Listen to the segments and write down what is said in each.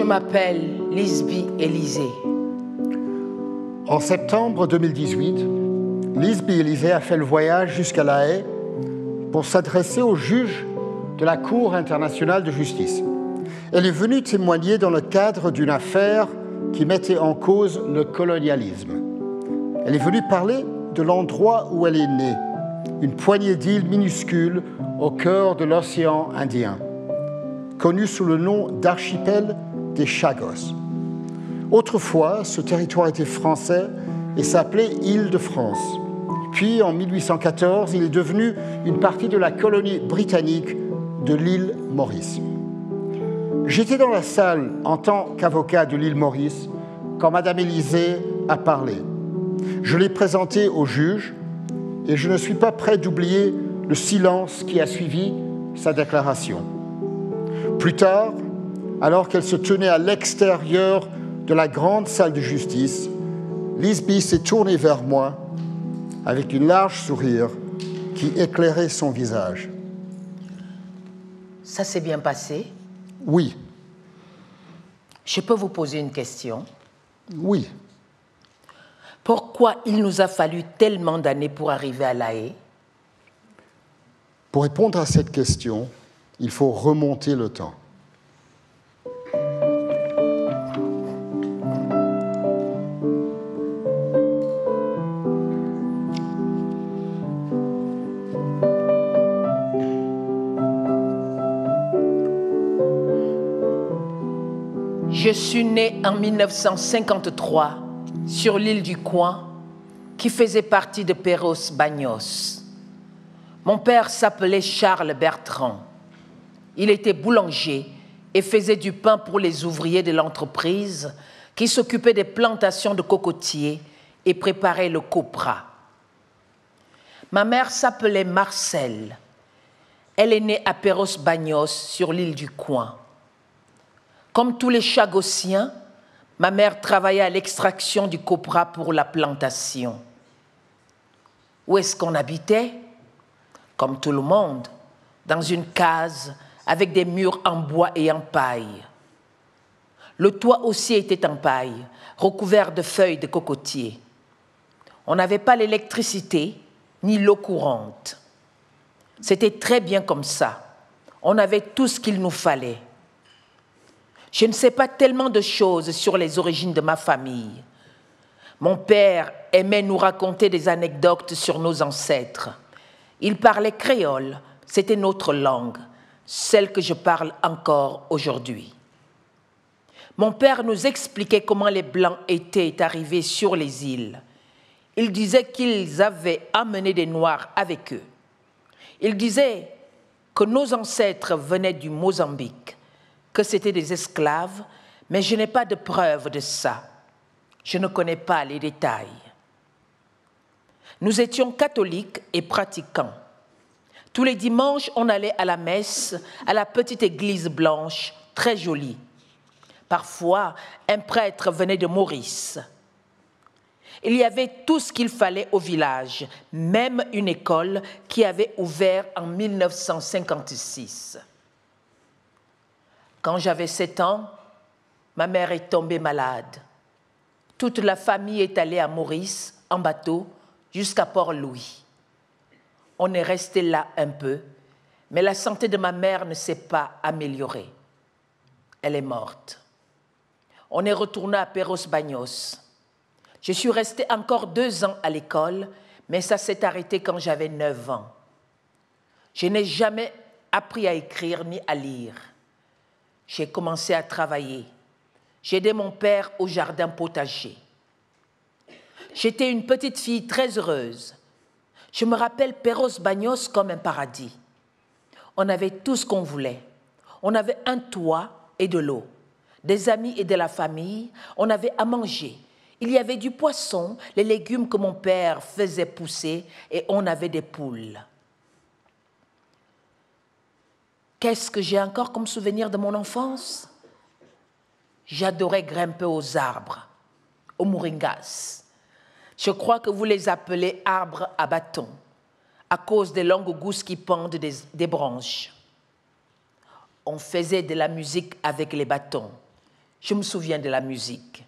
m'appelle Lisby Élisée. En septembre 2018, Lisby Élisée a fait le voyage jusqu'à La Haye pour s'adresser au juge de la Cour internationale de justice. Elle est venue témoigner dans le cadre d'une affaire qui mettait en cause le colonialisme. Elle est venue parler de l'endroit où elle est née, une poignée d'îles minuscules au cœur de l'océan Indien, connue sous le nom d'archipel des Chagos. Autrefois, ce territoire était français et s'appelait Île-de-France. Puis, en 1814, il est devenu une partie de la colonie britannique de l'île Maurice. J'étais dans la salle en tant qu'avocat de l'île Maurice quand Madame Élisée a parlé. Je l'ai présentée au juge et je ne suis pas prêt d'oublier le silence qui a suivi sa déclaration. Plus tard, alors qu'elle se tenait à l'extérieur de la grande salle de justice, Lisby s'est tournée vers moi avec un large sourire qui éclairait son visage. Ça s'est bien passé? Oui. Je peux vous poser une question? Oui. Pourquoi il nous a fallu tellement d'années pour arriver à La Haye? Pour répondre à cette question, il faut remonter le temps. Je suis née en 1953 sur l'île du Coin, qui faisait partie de Perros-Bagnos. Mon père s'appelait Charles Bertrand. Il était boulanger et faisait du pain pour les ouvriers de l'entreprise qui s'occupait des plantations de cocotiers et préparait le copra. Ma mère s'appelait Marcelle. Elle est née à Perros-Bagnos sur l'île du Coin. Comme tous les Chagossiens, ma mère travaillait à l'extraction du copra pour la plantation. Où est-ce qu'on habitait? Comme tout le monde, dans une case avec des murs en bois et en paille. Le toit aussi était en paille, recouvert de feuilles de cocotier. On n'avait pas l'électricité ni l'eau courante. C'était très bien comme ça. On avait tout ce qu'il nous fallait. Je ne sais pas tellement de choses sur les origines de ma famille. Mon père aimait nous raconter des anecdotes sur nos ancêtres. Il parlait créole, c'était notre langue, celle que je parle encore aujourd'hui. Mon père nous expliquait comment les Blancs étaient arrivés sur les îles. Il disait qu'ils avaient amené des Noirs avec eux. Il disait que nos ancêtres venaient du Mozambique, que c'était des esclaves, mais je n'ai pas de preuve de ça. Je ne connais pas les détails. Nous étions catholiques et pratiquants. Tous les dimanches, on allait à la messe, à la petite église blanche, très jolie. Parfois, un prêtre venait de Maurice. Il y avait tout ce qu'il fallait au village, même une école qui avait ouvert en 1956. Quand j'avais 7 ans, ma mère est tombée malade. Toute la famille est allée à Maurice, en bateau, jusqu'à Port-Louis. On est resté là un peu, mais la santé de ma mère ne s'est pas améliorée. Elle est morte. On est retourné à Perros-Bagnos. Je suis restée encore 2 ans à l'école, mais ça s'est arrêté quand j'avais 9 ans. Je n'ai jamais appris à écrire ni à lire. J'ai commencé à travailler. J'ai aidé mon père au jardin potager. J'étais une petite fille très heureuse. Je me rappelle Perros-Bagnos comme un paradis. On avait tout ce qu'on voulait. On avait un toit et de l'eau, des amis et de la famille. On avait à manger. Il y avait du poisson, les légumes que mon père faisait pousser et on avait des poules. Qu'est-ce que j'ai encore comme souvenir de mon enfance? J'adorais grimper aux arbres, aux moringas. Je crois que vous les appelez arbres à bâton, à cause des longues gousses qui pendent des branches. On faisait de la musique avec les bâtons. Je me souviens de la musique.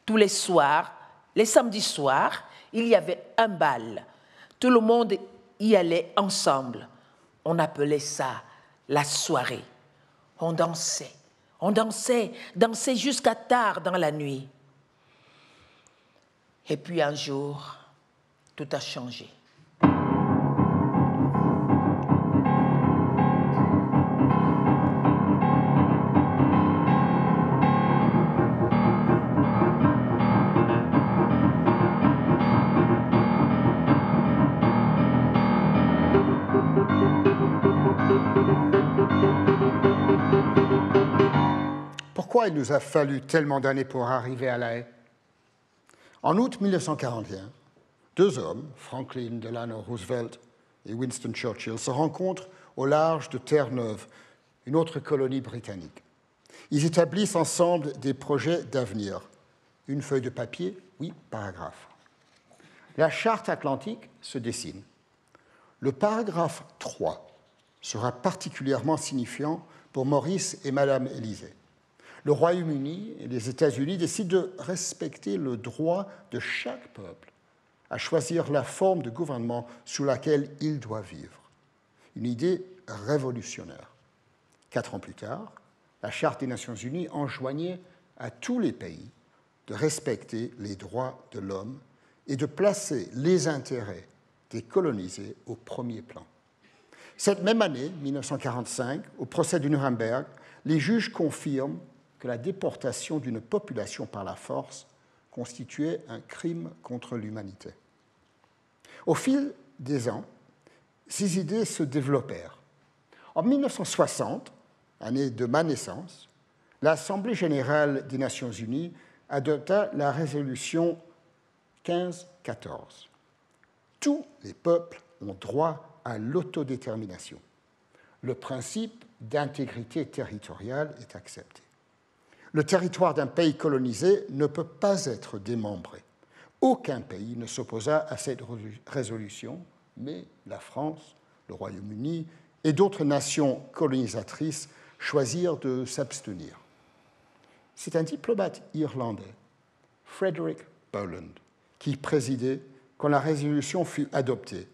Tous les soirs, les samedis soirs, il y avait un bal. Tout le monde y allait ensemble. On appelait ça la soirée. On dansait jusqu'à tard dans la nuit. Et puis un jour, tout a changé. Pourquoi il nous a fallu tellement d'années pour arriver à La Haye? En août 1941, deux hommes, Franklin Delano Roosevelt et Winston Churchill, se rencontrent au large de Terre-Neuve, une autre colonie britannique. Ils établissent ensemble des projets d'avenir. Une feuille de papier, 8 paragraphes. La charte atlantique se dessine. Le paragraphe 3 sera particulièrement signifiant pour Maurice et Madame Élysée. Le Royaume-Uni et les États-Unis décident de respecter le droit de chaque peuple à choisir la forme de gouvernement sous laquelle il doit vivre. Une idée révolutionnaire. 4 ans plus tard, la Charte des Nations Unies enjoignait à tous les pays de respecter les droits de l'homme et de placer les intérêts des colonisés au premier plan. Cette même année, 1945, au procès de Nuremberg, les juges confirment que la déportation d'une population par la force constituait un crime contre l'humanité. Au fil des ans, ces idées se développèrent. En 1960, année de ma naissance, l'Assemblée générale des Nations unies adopta la résolution 1514. Tous les peuples ont droit à l'autodétermination. Le principe d'intégrité territoriale est accepté. Le territoire d'un pays colonisé ne peut pas être démembré. Aucun pays ne s'opposa à cette résolution, mais la France, le Royaume-Uni et d'autres nations colonisatrices choisirent de s'abstenir. C'est un diplomate irlandais, Frederick Boland, qui présidait quand la résolution fut adoptée.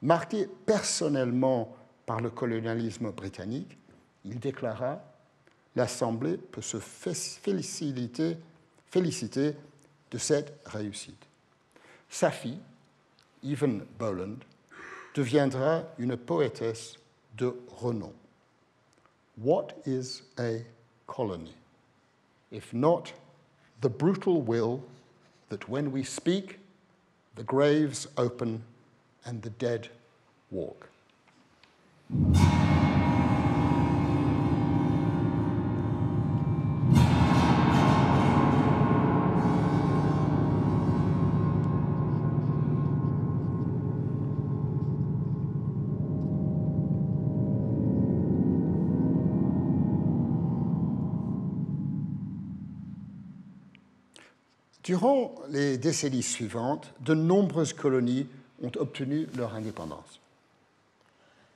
Marqué personnellement par le colonialisme britannique, il déclara « L'Assemblée peut se féliciter de cette réussite ». Sa fille, Evan Boland, deviendra une poétesse de renom. What is a colony, if not the brutal will that when we speak, the graves open and the dead walk? Durant les décennies suivantes, de nombreuses colonies ont obtenu leur indépendance.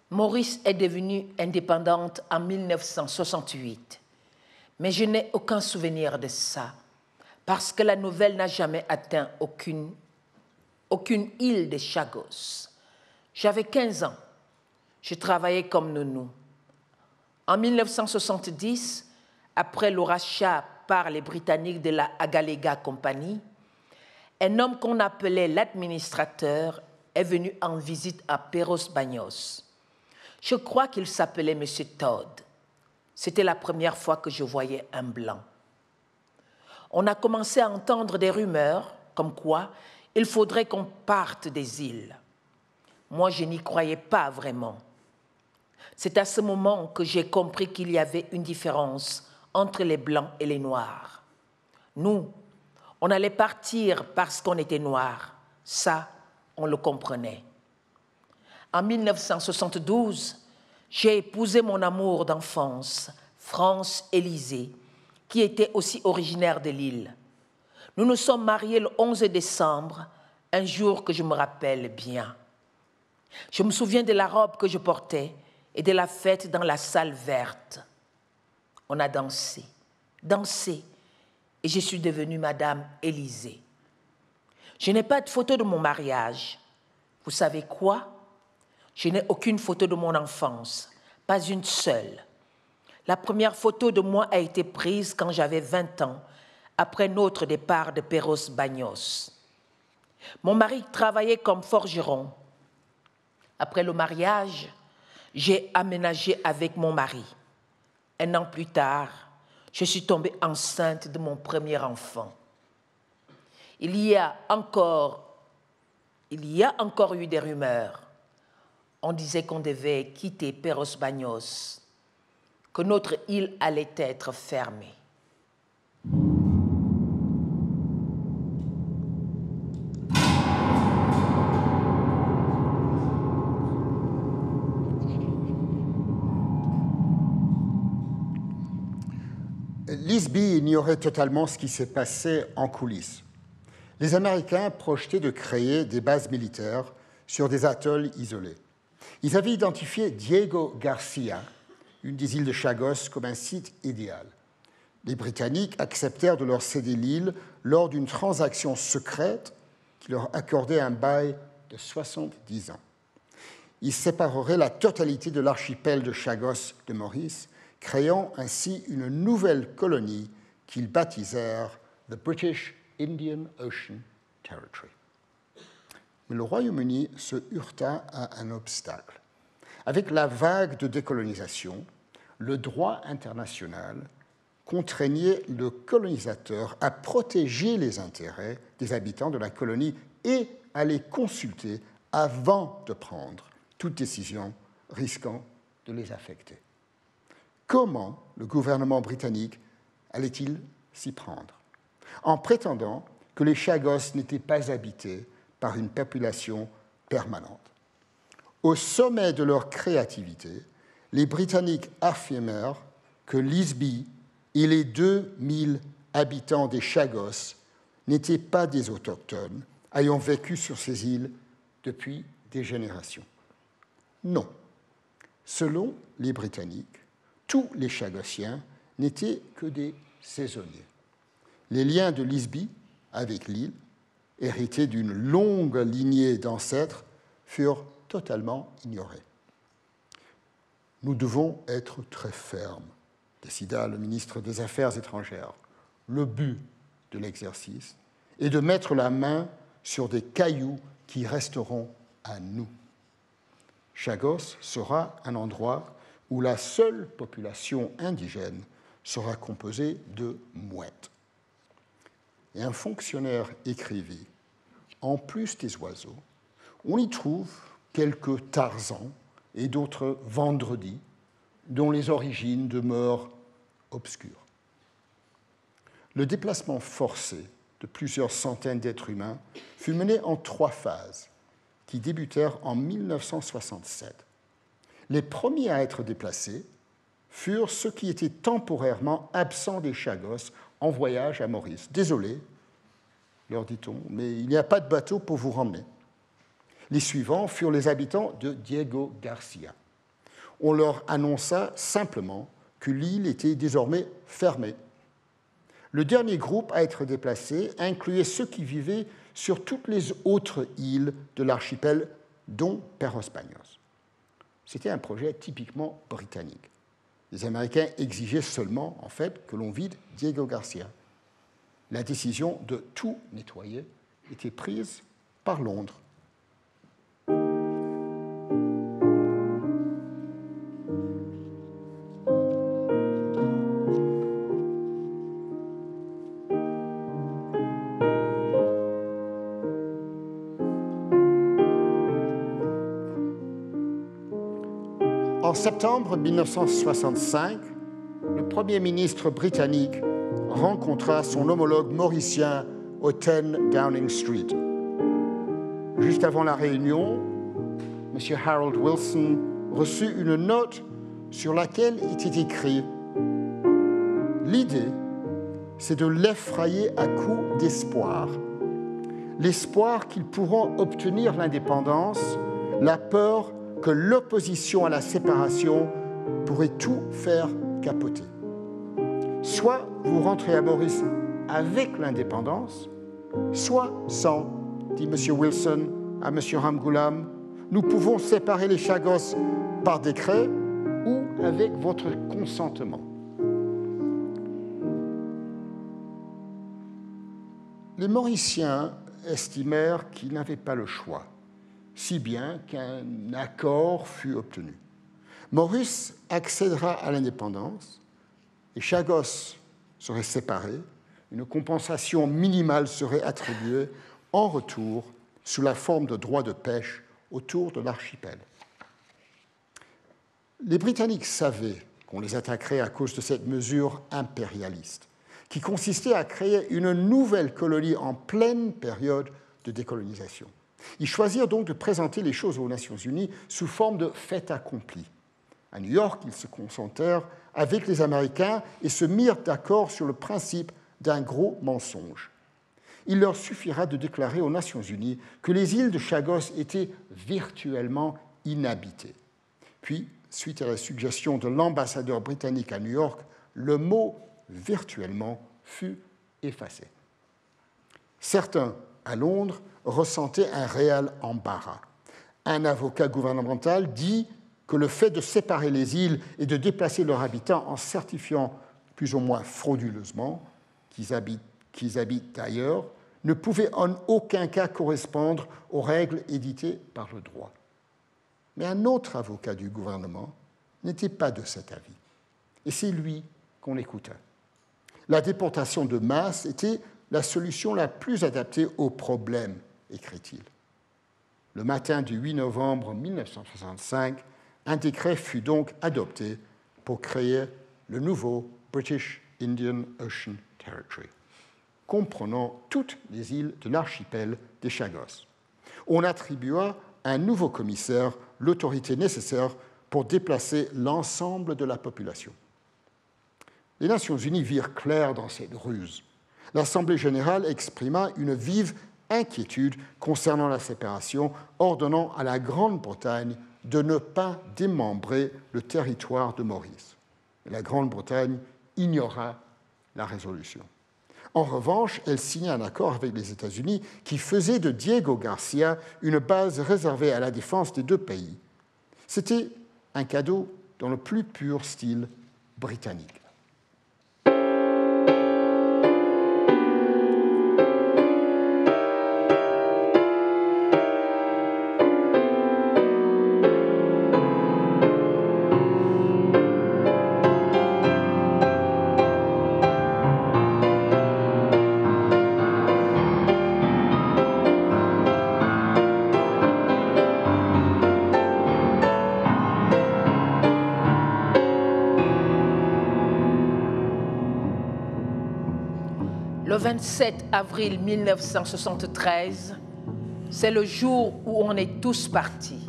Maurice est devenue indépendante en 1968, mais je n'ai aucun souvenir de ça, parce que la nouvelle n'a jamais atteint aucune île de Chagos. J'avais 15 ans. Je travaillais comme nounou. En 1970, après le rachat par les Britanniques de la Agalega Company, un homme qu'on appelait l'administrateur est venu en visite à Perros-Banhos. Je crois qu'il s'appelait M. Todd. C'était la première fois que je voyais un blanc. On a commencé à entendre des rumeurs comme quoi il faudrait qu'on parte des îles. Moi, je n'y croyais pas vraiment. C'est à ce moment que j'ai compris qu'il y avait une différence entre les Blancs et les Noirs. Nous, on allait partir parce qu'on était noirs. Ça, on le comprenait. En 1972, j'ai épousé mon amour d'enfance, France Élysée, qui était aussi originaire de l'île. Nous nous sommes mariés le 11 décembre, un jour que je me rappelle bien. Je me souviens de la robe que je portais et de la fête dans la salle verte. On a dansé, dansé, et je suis devenue Madame Élisée. Je n'ai pas de photo de mon mariage. Vous savez quoi? Je n'ai aucune photo de mon enfance, pas une seule. La première photo de moi a été prise quand j'avais 20 ans, après notre départ de Perros-Banhos. Mon mari travaillait comme forgeron. Après le mariage, j'ai aménagé avec mon mari. 1 an plus tard, je suis tombée enceinte de mon premier enfant. Il y a encore eu des rumeurs. On disait qu'on devait quitter Perros-Banhos, que notre île allait être fermée. Lisby ignorait totalement ce qui s'est passé en coulisses. Les Américains projetaient de créer des bases militaires sur des atolls isolés. Ils avaient identifié Diego Garcia, une des îles de Chagos, comme un site idéal. Les Britanniques acceptèrent de leur céder l'île lors d'une transaction secrète qui leur accordait un bail de 70 ans. Ils sépareraient la totalité de l'archipel de Chagos de Maurice, créant ainsi une nouvelle colonie qu'ils baptisèrent the British Indian Ocean Territory. Mais le Royaume-Uni se heurta à un obstacle. Avec la vague de décolonisation, le droit international contraignait le colonisateur à protéger les intérêts des habitants de la colonie et à les consulter avant de prendre toute décision risquant de les affecter. Comment le gouvernement britannique allait-il s'y prendre? En prétendant que les Chagos n'étaient pas habités par une population permanente. Au sommet de leur créativité, les Britanniques affirmèrent que Lisby et les 2000 habitants des Chagos n'étaient pas des autochtones ayant vécu sur ces îles depuis des générations. Non. Selon les Britanniques, tous les Chagossiens n'étaient que des saisonniers. Les liens de Lisby avec l'île, hérités d'une longue lignée d'ancêtres, furent totalement ignorés. Nous devons être très fermes, décida le ministre des Affaires étrangères. Le but de l'exercice est de mettre la main sur des cailloux qui resteront à nous. Chagos sera un endroit où la seule population indigène sera composée de mouettes. Et un fonctionnaire écrivit, en plus des oiseaux, on y trouve quelques tarzans et d'autres vendredis dont les origines demeurent obscures. Le déplacement forcé de plusieurs centaines d'êtres humains fut mené en 3 phases qui débutèrent en 1967. Les premiers à être déplacés furent ceux qui étaient temporairement absents des Chagos en voyage à Maurice. Désolé, leur dit-on, mais il n'y a pas de bateau pour vous ramener. Les suivants furent les habitants de Diego Garcia. On leur annonça simplement que l'île était désormais fermée. Le dernier groupe à être déplacé incluait ceux qui vivaient sur toutes les autres îles de l'archipel, dont Perros-Banhos. C'était un projet typiquement britannique. Les Américains exigeaient seulement, en fait, que l'on vide Diego Garcia. La décision de tout nettoyer était prise par Londres. En septembre 1965, le Premier ministre britannique rencontra son homologue mauricien au 10 Downing Street. Juste avant la réunion, M. Harold Wilson reçut une note sur laquelle était écrit « L'idée, c'est de l'effrayer à coups d'espoir. L'espoir qu'ils pourront obtenir l'indépendance, la peur que l'opposition à la séparation pourrait tout faire capoter. Soit vous rentrez à Maurice avec l'indépendance, soit sans, dit M. Wilson à M. Ramgoolam. Nous pouvons séparer les Chagos par décret ou avec votre consentement. Les Mauriciens estimèrent qu'ils n'avaient pas le choix, si bien qu'un accord fut obtenu. Maurice accédera à l'indépendance, les Chagos seraient séparés, une compensation minimale serait attribuée en retour sous la forme de droits de pêche autour de l'archipel. Les Britanniques savaient qu'on les attaquerait à cause de cette mesure impérialiste, qui consistait à créer une nouvelle colonie en pleine période de décolonisation. Ils choisirent donc de présenter les choses aux Nations Unies sous forme de fait accompli. À New York, ils se consultèrent avec les Américains et se mirent d'accord sur le principe d'un gros mensonge. Il leur suffira de déclarer aux Nations Unies que les îles de Chagos étaient virtuellement inhabitées. Puis, suite à la suggestion de l'ambassadeur britannique à New York, le mot « virtuellement » fut effacé. Certains, à Londres, ressentaient un réel embarras. Un avocat gouvernemental dit que le fait de séparer les îles et de déplacer leurs habitants en certifiant plus ou moins frauduleusement qu'ils habitent ailleurs ne pouvait en aucun cas correspondre aux règles éditées par le droit. Mais un autre avocat du gouvernement n'était pas de cet avis. Et c'est lui qu'on écouta. La déportation de masse était la solution la plus adaptée au problème, écrit-il. Le matin du 8 novembre 1965, un décret fut donc adopté pour créer le nouveau British Indian Ocean Territory, comprenant toutes les îles de l'archipel des Chagos. On attribua à un nouveau commissaire l'autorité nécessaire pour déplacer l'ensemble de la population. Les Nations Unies virent clair dans cette ruse. L'Assemblée générale exprima une vive inquiétude concernant la séparation, ordonnant à la Grande-Bretagne de ne pas démembrer le territoire de Maurice. La Grande-Bretagne ignora la résolution. En revanche, elle signa un accord avec les États-Unis qui faisait de Diego Garcia une base réservée à la défense des deux pays. C'était un cadeau dans le plus pur style britannique. Le 27 avril 1973, c'est le jour où on est tous partis.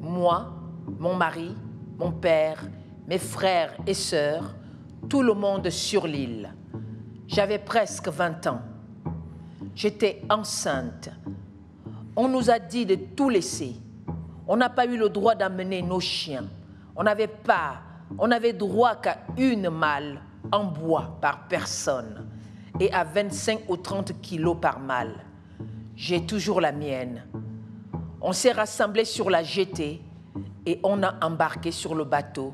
Moi, mon mari, mon père, mes frères et sœurs, tout le monde sur l'île. J'avais presque 20 ans. J'étais enceinte. On nous a dit de tout laisser. On n'a pas eu le droit d'amener nos chiens. On n'avait droit qu'à une malle en bois par personne et à 25 ou 30 kilos par malle. J'ai toujours la mienne. On s'est rassemblés sur la jetée et on a embarqué sur le bateau,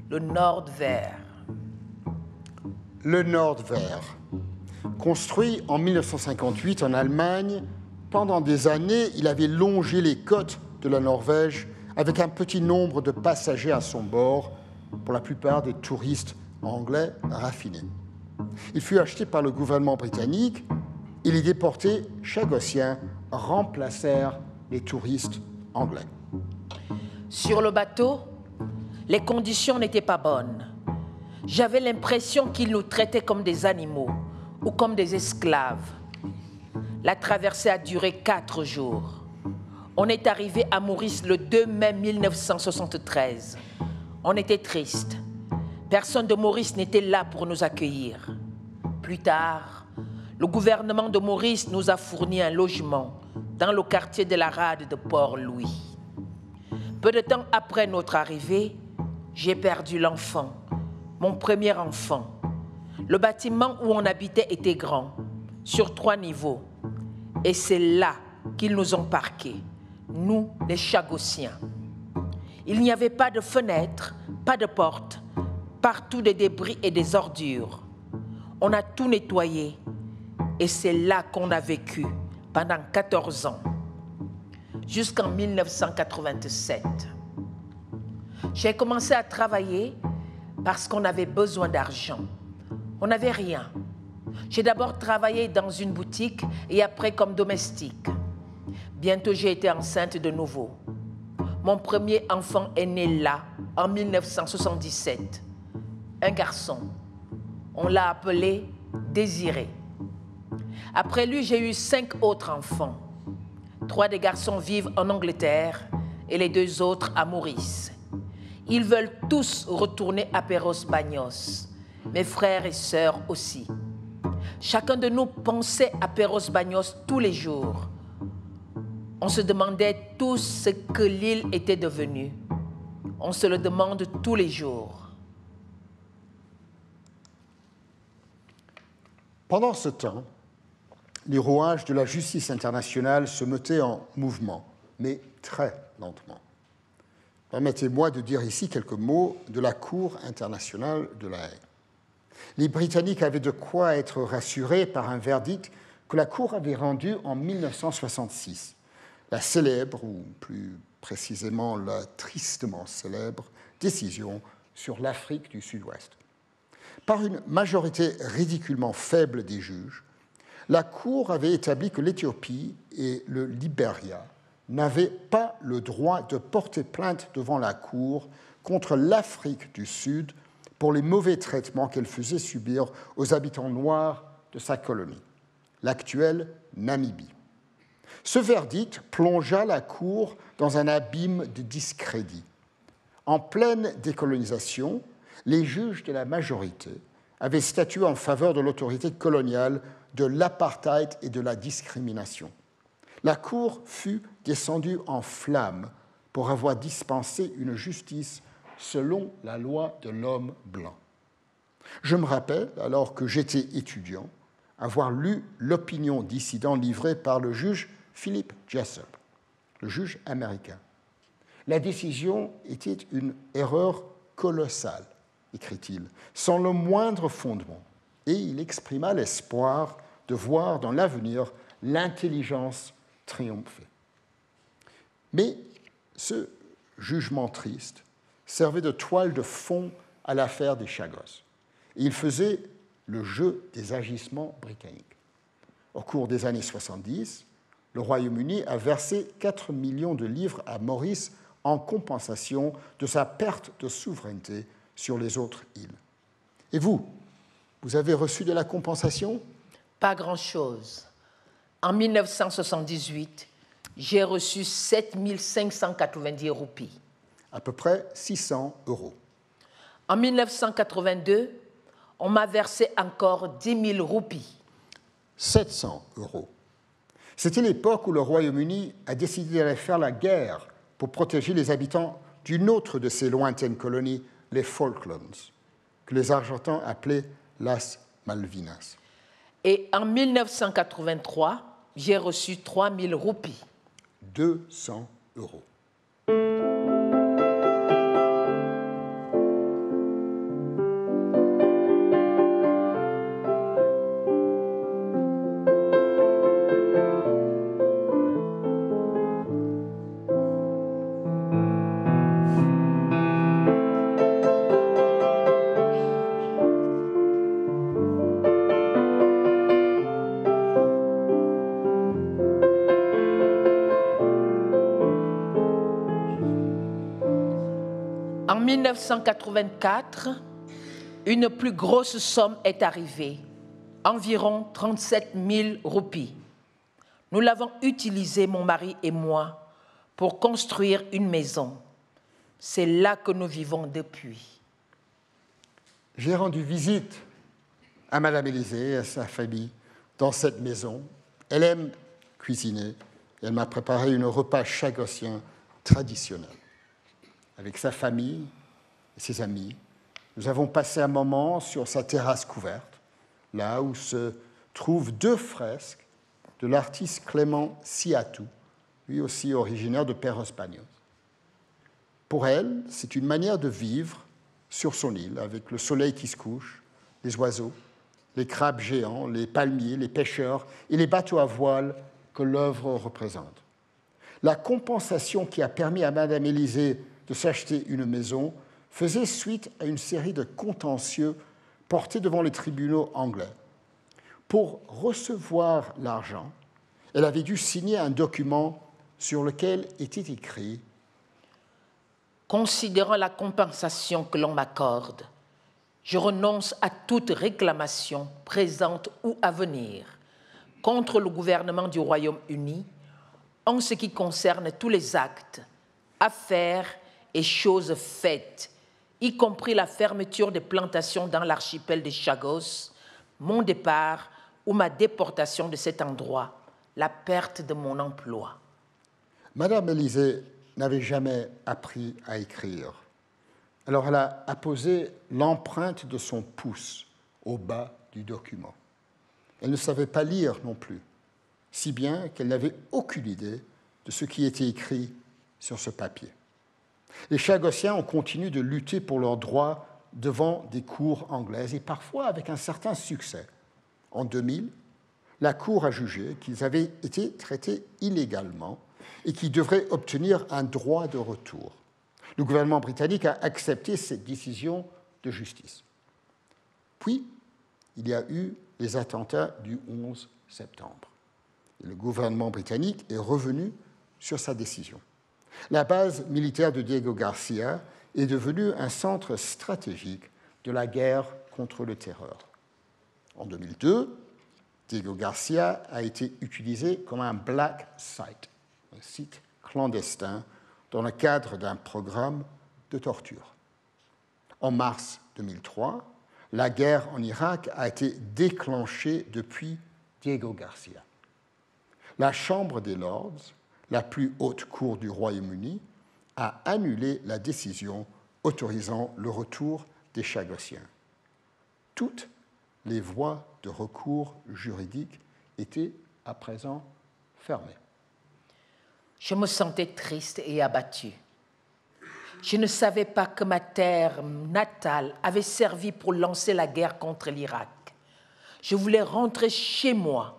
le Nordvert. Le Nordvert, construit en 1958 en Allemagne, pendant des années, il avait longé les côtes de la Norvège avec un petit nombre de passagers à son bord, pour la plupart des touristes anglais raffinés. Il fut acheté par le gouvernement britannique et les déportés chagossiens remplacèrent les touristes anglais. Sur le bateau, les conditions n'étaient pas bonnes. J'avais l'impression qu'ils nous traitaient comme des animaux ou comme des esclaves. La traversée a duré 4 jours. On est arrivé à Maurice le 2 mai 1973. On était tristes. Personne de Maurice n'était là pour nous accueillir. Plus tard, le gouvernement de Maurice nous a fourni un logement dans le quartier de la Rade de Port-Louis. Peu de temps après notre arrivée, j'ai perdu l'enfant, mon premier enfant. Le bâtiment où on habitait était grand, sur 3 niveaux. Et c'est là qu'ils nous ont parqués, nous, les Chagossiens. Il n'y avait pas de fenêtres, pas de portes, partout des débris et des ordures. On a tout nettoyé et c'est là qu'on a vécu pendant 14 ans, jusqu'en 1987. J'ai commencé à travailler parce qu'on avait besoin d'argent. On n'avait rien. J'ai d'abord travaillé dans une boutique et après comme domestique. Bientôt, j'ai été enceinte de nouveau. Mon premier enfant est né là, en 1977. Un garçon. On l'a appelé Désiré. Après lui, j'ai eu 5 autres enfants. 3 des garçons vivent en Angleterre et les 2 autres à Maurice. Ils veulent tous retourner à Perros-Banhos, mes frères et sœurs aussi. Chacun de nous pensait à Perros-Banhos tous les jours. On se demandait tous ce que l'île était devenue. On se le demande tous les jours. Pendant ce temps, les rouages de la justice internationale se mettaient en mouvement, mais très lentement. Permettez-moi de dire ici quelques mots de la Cour internationale de La Haye. Les Britanniques avaient de quoi être rassurés par un verdict que la Cour avait rendu en 1966. La célèbre, ou plus précisément la tristement célèbre, décision sur l'Afrique du Sud-Ouest. Par une majorité ridiculement faible des juges, la Cour avait établi que l'Éthiopie et le Libéria n'avaient pas le droit de porter plainte devant la Cour contre l'Afrique du Sud pour les mauvais traitements qu'elle faisait subir aux habitants noirs de sa colonie, l'actuelle Namibie. Ce verdict plongea la Cour dans un abîme de discrédit. En pleine décolonisation, les juges de la majorité avaient statué en faveur de l'autorité coloniale, de l'apartheid et de la discrimination. La Cour fut descendue en flammes pour avoir dispensé une justice selon la loi de l'homme blanc. Je me rappelle, alors que j'étais étudiant, avoir lu l'opinion dissident livrée par le juge Philip Jessup, le juge américain. La décision était une erreur colossale, écrit-il, sans le moindre fondement, et il exprima l'espoir de voir dans l'avenir l'intelligence triompher. Mais ce jugement triste servait de toile de fond à l'affaire des Chagos. Il faisait le jeu des agissements britanniques. Au cours des années 70, le Royaume-Uni a versé 4 millions de livres à Maurice en compensation de sa perte de souveraineté sur les autres îles. Et vous avez reçu de la compensation ? Pas grand-chose. En 1978, j'ai reçu 7 590 roupies. À peu près 600 €. En 1982, on m'a versé encore 10 000 roupies. 700 €. C'était l'époque où le Royaume-Uni a décidé d'aller faire la guerre pour protéger les habitants d'une autre de ses lointaines colonies, les Falklands, que les Argentins appelaient las Malvinas. Et en 1983, j'ai reçu 3 000 roupies. 200 €. En 1984, une plus grosse somme est arrivée, environ 37 000 roupies. Nous l'avons utilisée, mon mari et moi, pour construire une maison. C'est là que nous vivons depuis. J'ai rendu visite à Madame Élisée et à sa famille dans cette maison. Elle aime cuisiner. Elle m'a préparé un repas chagossien traditionnel. Avec sa famille et ses amis, Nous avons passé un moment sur sa terrasse couverte, là où se trouvent 2 fresques de l'artiste Clément Sciatou, lui aussi originaire de Perros-Banhos. Pour elle, c'est une manière de vivre sur son île, avec le soleil qui se couche, les oiseaux, les crabes géants, les palmiers, les pêcheurs et les bateaux à voile que l'œuvre représente. La compensation qui a permis à Madame Élisée de s'acheter une maison faisait suite à une série de contentieux portés devant les tribunaux anglais. Pour recevoir l'argent, elle avait dû signer un document sur lequel était écrit « Considérant la compensation que l'on m'accorde, je renonce à toute réclamation présente ou à venir contre le gouvernement du Royaume-Uni en ce qui concerne tous les actes, affaires et choses faites, y compris la fermeture des plantations dans l'archipel des Chagos, mon départ ou ma déportation de cet endroit, la perte de mon emploi. » Madame Élisée n'avait jamais appris à écrire. Alors elle a apposé l'empreinte de son pouce au bas du document. Elle ne savait pas lire non plus, si bien qu'elle n'avait aucune idée de ce qui était écrit sur ce papier. Les Chagossiens ont continué de lutter pour leurs droits devant des cours anglaises et parfois avec un certain succès. En 2000, la Cour a jugé qu'ils avaient été traités illégalement et qu'ils devraient obtenir un droit de retour. Le gouvernement britannique a accepté cette décision de justice. Puis, il y a eu les attentats du 11 septembre. Et le gouvernement britannique est revenu sur sa décision. La base militaire de Diego Garcia est devenue un centre stratégique de la guerre contre le terreur. En 2002, Diego Garcia a été utilisé comme un black site, un site clandestin, dans le cadre d'un programme de torture. En mars 2003, la guerre en Irak a été déclenchée depuis Diego Garcia. La Chambre des Lords, la plus haute cour du Royaume-Uni, a annulé la décision autorisant le retour des Chagossiens. Toutes les voies de recours juridiques étaient à présent fermées. Je me sentais triste et abattue. Je ne savais pas que ma terre natale avait servi pour lancer la guerre contre l'Irak. Je voulais rentrer chez moi.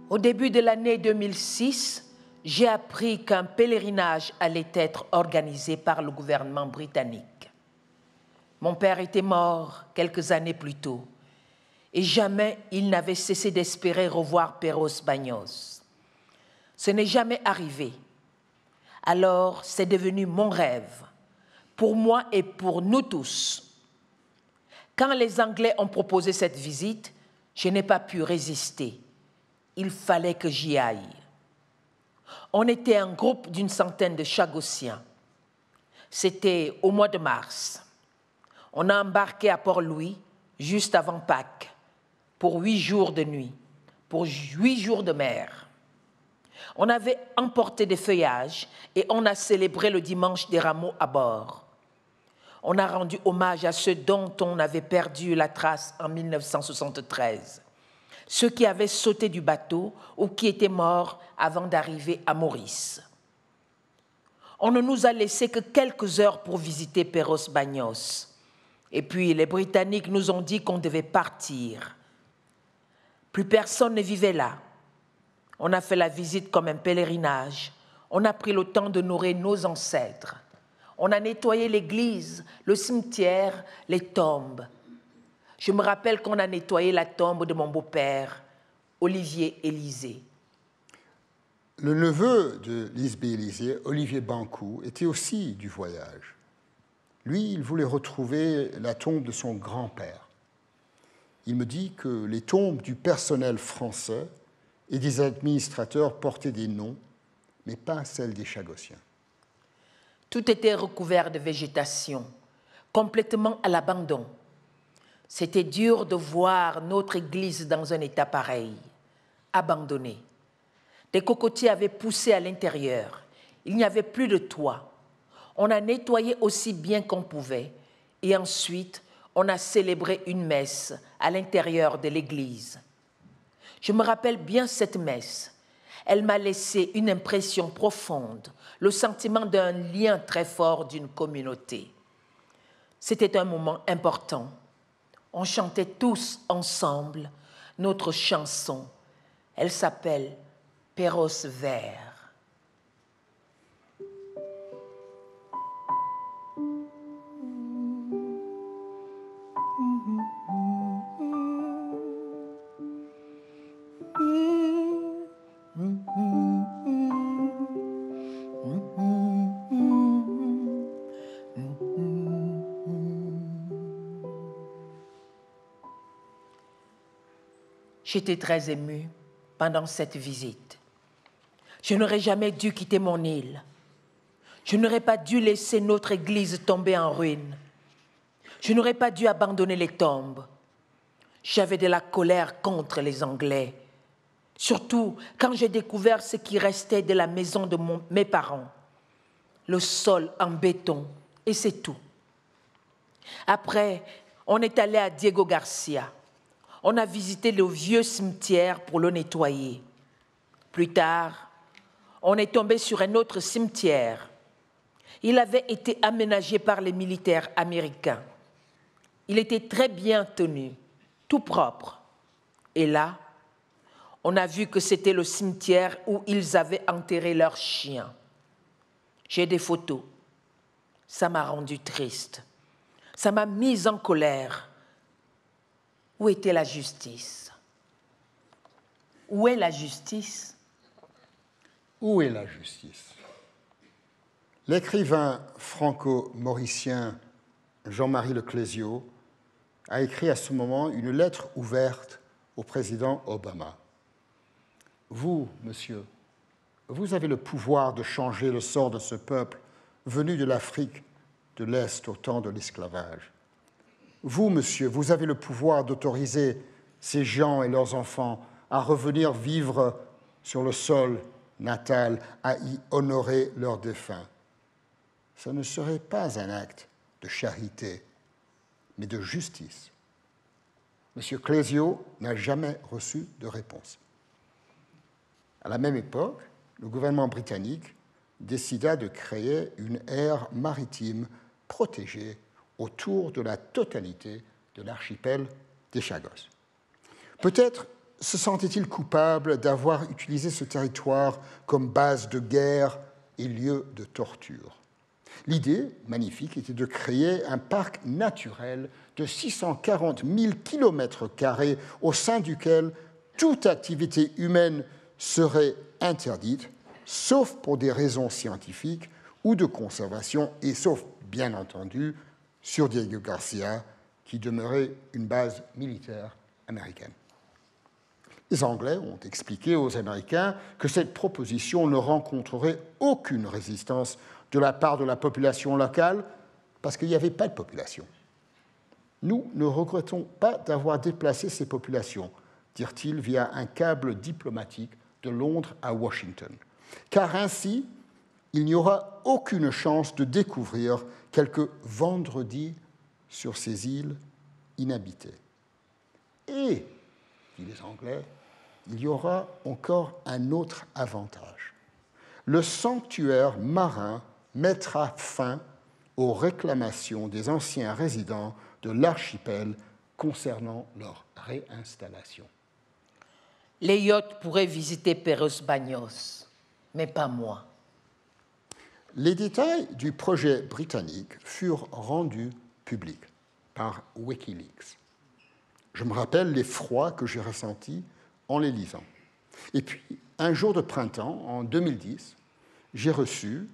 Au début de l'année 2006, j'ai appris qu'un pèlerinage allait être organisé par le gouvernement britannique. Mon père était mort quelques années plus tôt et jamais il n'avait cessé d'espérer revoir Perros-Banhos. Ce n'est jamais arrivé. Alors, c'est devenu mon rêve, pour moi et pour nous tous. Quand les Anglais ont proposé cette visite, je n'ai pas pu résister. Il fallait que j'y aille. On était un groupe d'une centaine de Chagossiens. C'était au mois de mars. On a embarqué à Port-Louis juste avant Pâques pour 8 jours de nuit, pour 8 jours de mer. On avait emporté des feuillages et on a célébré le dimanche des rameaux à bord. On a rendu hommage à ceux dont on avait perdu la trace en 1973. Ceux qui avaient sauté du bateau ou qui étaient morts avant d'arriver à Maurice. On ne nous a laissé que quelques heures pour visiter Perros-Banhos. Et puis les Britanniques nous ont dit qu'on devait partir. Plus personne ne vivait là. On a fait la visite comme un pèlerinage. On a pris le temps d'honorer nos ancêtres. On a nettoyé l'église, le cimetière, les tombes. Je me rappelle qu'on a nettoyé la tombe de mon beau-père, Olivier Élisée. Le neveu de Lisbeth Élisée, Olivier Bancou, était aussi du voyage. Lui, il voulait retrouver la tombe de son grand-père. Il me dit que les tombes du personnel français et des administrateurs portaient des noms mais pas celle des Chagossiens. Tout était recouvert de végétation, complètement à l'abandon. C'était dur de voir notre église dans un état pareil, abandonnée. Des cocotiers avaient poussé à l'intérieur. Il n'y avait plus de toit. On a nettoyé aussi bien qu'on pouvait et ensuite on a célébré une messe à l'intérieur de l'église. Je me rappelle bien cette messe. Elle m'a laissé une impression profonde, le sentiment d'un lien très fort d'une communauté. C'était un moment important. On chantait tous ensemble notre chanson. Elle s'appelle « Perros vert ». J'étais très émue pendant cette visite. Je n'aurais jamais dû quitter mon île. Je n'aurais pas dû laisser notre église tomber en ruine. Je n'aurais pas dû abandonner les tombes. J'avais de la colère contre les Anglais, surtout quand j'ai découvert ce qui restait de la maison de mes parents. Le sol en béton, et c'est tout. Après, on est allé à Diego Garcia. On a visité le vieux cimetière pour le nettoyer. Plus tard, on est tombé sur un autre cimetière. Il avait été aménagé par les militaires américains. Il était très bien tenu, tout propre. Et là, on a vu que c'était le cimetière où ils avaient enterré leurs chiens. J'ai des photos. Ça m'a rendu triste. Ça m'a mise en colère. Où était la justice? Où est la justice? Où est la justice? L'écrivain franco-mauricien Jean-Marie Leclésio a écrit à ce moment une lettre ouverte au président Obama. Vous, monsieur, vous avez le pouvoir de changer le sort de ce peuple venu de l'Afrique de l'Est au temps de l'esclavage. Vous, monsieur, vous avez le pouvoir d'autoriser ces gens et leurs enfants à revenir vivre sur le sol natal, à y honorer leurs défunts. Ce ne serait pas un acte de charité, mais de justice. M. Clésio n'a jamais reçu de réponse. À la même époque, le gouvernement britannique décida de créer une aire maritime protégée autour de la totalité de l'archipel des Chagos. Peut-être se sentait-il coupable d'avoir utilisé ce territoire comme base de guerre et lieu de torture. L'idée magnifique était de créer un parc naturel de 640 000 km² au sein duquel toute activité humaine serait interdite, sauf pour des raisons scientifiques ou de conservation, et sauf, bien entendu, sur Diego Garcia, qui demeurait une base militaire américaine. Les Anglais ont expliqué aux Américains que cette proposition ne rencontrerait aucune résistance de la part de la population locale, parce qu'il n'y avait pas de population. Nous ne regrettons pas d'avoir déplacé ces populations, dirent-ils via un câble diplomatique de Londres à Washington, car ainsi, il n'y aura aucune chance de découvrir quelques vendredis sur ces îles inhabitées. Et, disent les Anglais, il y aura encore un autre avantage. Le sanctuaire marin mettra fin aux réclamations des anciens résidents de l'archipel concernant leur réinstallation. Les yachts pourraient visiter Perros Banhos, mais pas moi. Les détails du projet britannique furent rendus publics par Wikileaks. Je me rappelle l'effroi que j'ai ressenti en les lisant. Et puis, un jour de printemps, en 2010, j'ai reçu,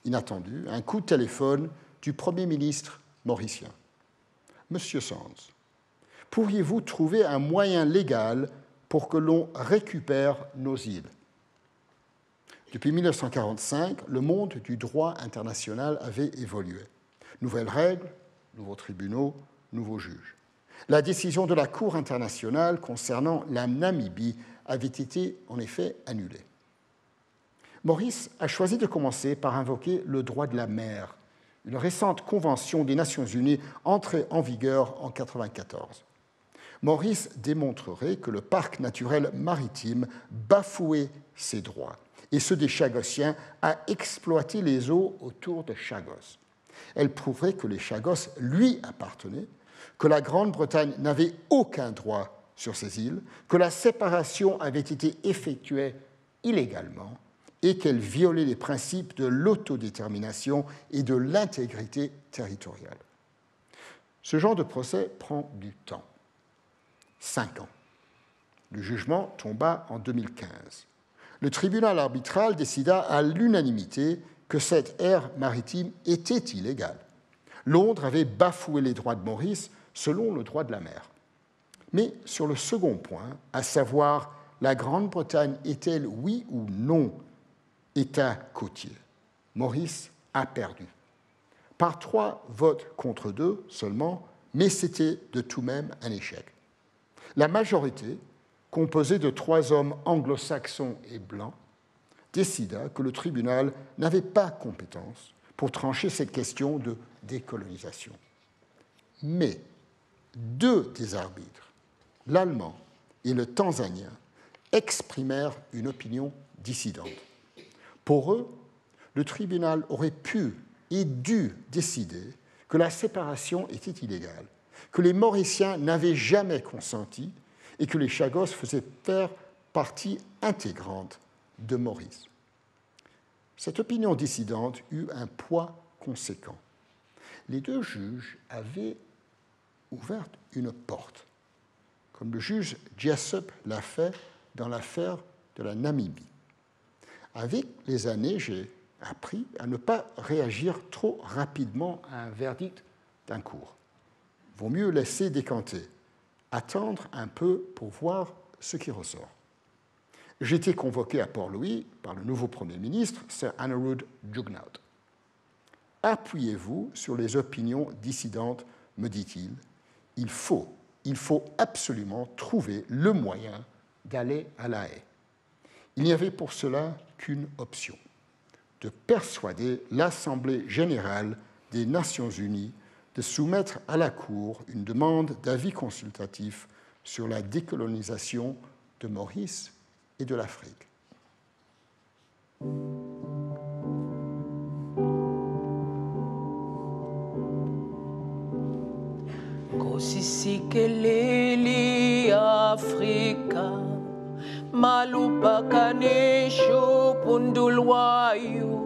inattendu, un coup de téléphone du Premier ministre mauricien. « Monsieur Sands, pourriez-vous trouver un moyen légal pour que l'on récupère nos îles ?» Depuis 1945, le monde du droit international avait évolué. Nouvelles règles, nouveaux tribunaux, nouveaux juges. La décision de la Cour internationale concernant la Namibie avait été en effet annulée. Maurice a choisi de commencer par invoquer le droit de la mer, une récente convention des Nations Unies entrée en vigueur en 1994. Maurice démontrerait que le parc naturel maritime bafouait ses droits et ceux des Chagossiens à exploiter les eaux autour de Chagos. Elle prouverait que les Chagos lui appartenaient, que la Grande-Bretagne n'avait aucun droit sur ces îles, que la séparation avait été effectuée illégalement et qu'elle violait les principes de l'autodétermination et de l'intégrité territoriale. Ce genre de procès prend du temps. 5 ans. Le jugement tomba en 2015. Le tribunal arbitral décida à l'unanimité que cette aire maritime était illégale. Londres avait bafoué les droits de Maurice selon le droit de la mer. Mais sur le second point, à savoir la Grande-Bretagne est-elle, oui ou non, État côtier, Maurice a perdu. Par 3 votes contre 2 seulement, mais c'était de tout même un échec. La majorité, composée de 3 hommes anglo-saxons et blancs, décida que le tribunal n'avait pas compétence pour trancher cette question de décolonisation. Mais 2 des arbitres, l'allemand et le tanzanien, exprimèrent une opinion dissidente. Pour eux, le tribunal aurait pu et dû décider que la séparation était illégale, que les Mauriciens n'avaient jamais consenti et que les Chagos faisaient faire partie intégrante de Maurice. Cette opinion dissidente eut un poids conséquent. Les 2 juges avaient ouvert une porte, comme le juge Jessup l'a fait dans l'affaire de la Namibie. Avec les années, j'ai appris à ne pas réagir trop rapidement à un verdict d'un cours. Vaut mieux laisser décanter, attendre un peu pour voir ce qui ressort. J'ai été convoqué à Port-Louis par le nouveau Premier ministre, Sir Anuruddha Jugnauth. « Appuyez-vous sur les opinions dissidentes, me dit-il. Il faut absolument trouver le moyen d'aller à La Haye. » Il n'y avait pour cela qu'une option, de persuader l'Assemblée générale des Nations unies de soumettre à la Cour une demande d'avis consultatif sur la décolonisation de Maurice et de l'Afrique. Kosikeleli Afrika malupakanisho pundulwayo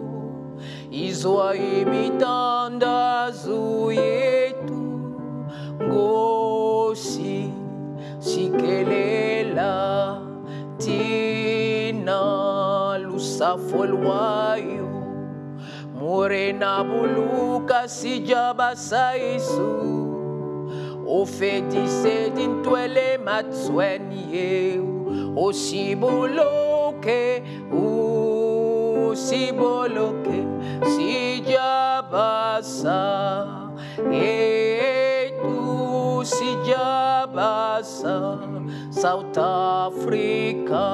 izwa imitandazo yetu ngosi sikelela tina lusafo lwayo morena buluka sijabasa Yesu ofetise dintwele matsweni yeu osiboloke sijabasa etu sijabasa South Africa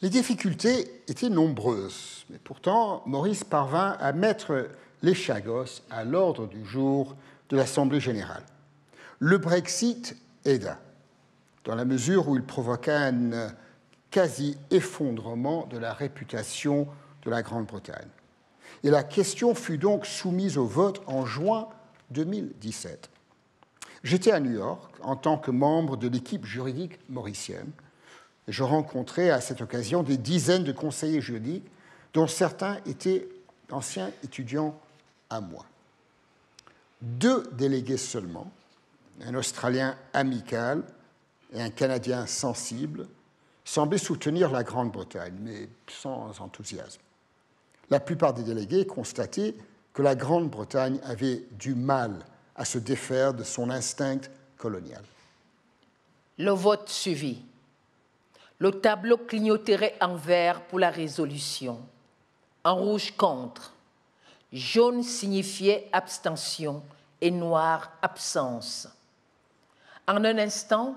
Les difficultés étaient nombreuses, mais pourtant Maurice parvint à mettre les Chagos à l'ordre du jour de l'Assemblée générale. Le Brexit aida, dans la mesure où il provoqua un quasi-effondrement de la réputation de la Grande-Bretagne. Et la question fut donc soumise au vote en juin 2017. J'étais à New York en tant que membre de l'équipe juridique mauricienne. Et je rencontrais à cette occasion des dizaines de conseillers juridiques, dont certains étaient d'anciens étudiants à moi. 2 délégués seulement, un Australien amical et un Canadien sensible, semblaient soutenir la Grande-Bretagne, mais sans enthousiasme. La plupart des délégués constataient que la Grande-Bretagne avait du mal à se défaire de son instinct colonial. Le vote suivit. Le tableau clignoterait en vert pour la résolution, en rouge contre, jaune signifiait abstention et noir absence. En un instant,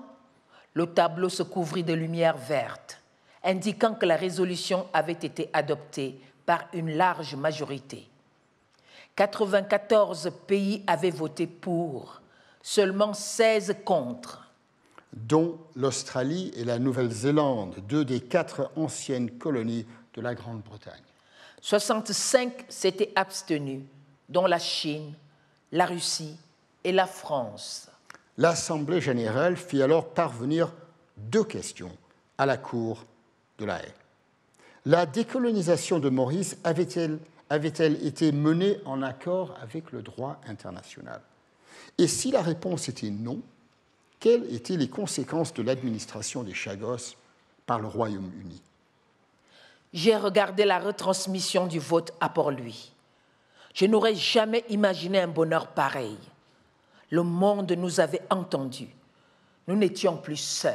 le tableau se couvrit de lumière verte, indiquant que la résolution avait été adoptée par une large majorité. 94 pays avaient voté pour, seulement 16 contre. Dont l'Australie et la Nouvelle-Zélande, 2 des 4 anciennes colonies de la Grande-Bretagne. 65 s'étaient abstenus, dont la Chine, la Russie et la France. L'Assemblée générale fit alors parvenir 2 questions à la Cour de la Haye. La décolonisation de Maurice avait-elle été menée en accord avec le droit international? Et si la réponse était non, quelles étaient les conséquences de l'administration des Chagos par le Royaume-Uni? J'ai regardé la retransmission du vote à Port-Louis. Je n'aurais jamais imaginé un bonheur pareil. Le monde nous avait entendus. Nous n'étions plus seuls.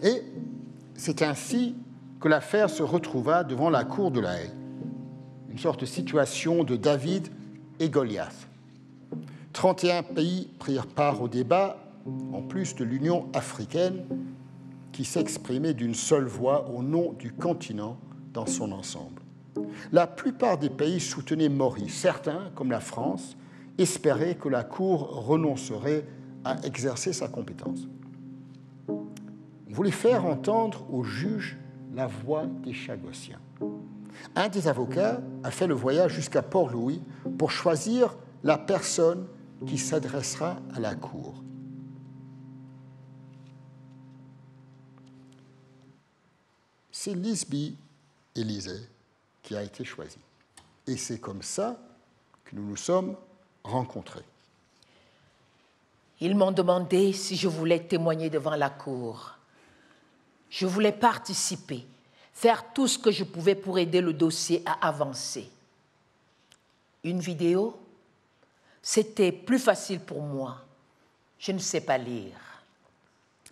Et c'est ainsi que l'affaire se retrouva devant la Cour de la Haye. Une sorte de situation de David et Goliath. 31 pays prirent part au débat, en plus de l'Union africaine, qui s'exprimait d'une seule voix au nom du continent dans son ensemble. La plupart des pays soutenaient Maurice. Certains, comme la France, espéraient que la Cour renoncerait à exercer sa compétence. On voulait faire entendre aux juges la voix des Chagossiens. Un des avocats a fait le voyage jusqu'à Port-Louis pour choisir la personne qui s'adressera à la Cour. C'est Lisby Élysée qui a été choisi. Et c'est comme ça que nous nous sommes rencontrés. Ils m'ont demandé si je voulais témoigner devant la Cour. Je voulais participer, faire tout ce que je pouvais pour aider le dossier à avancer. Une vidéo, c'était plus facile pour moi. Je ne sais pas lire.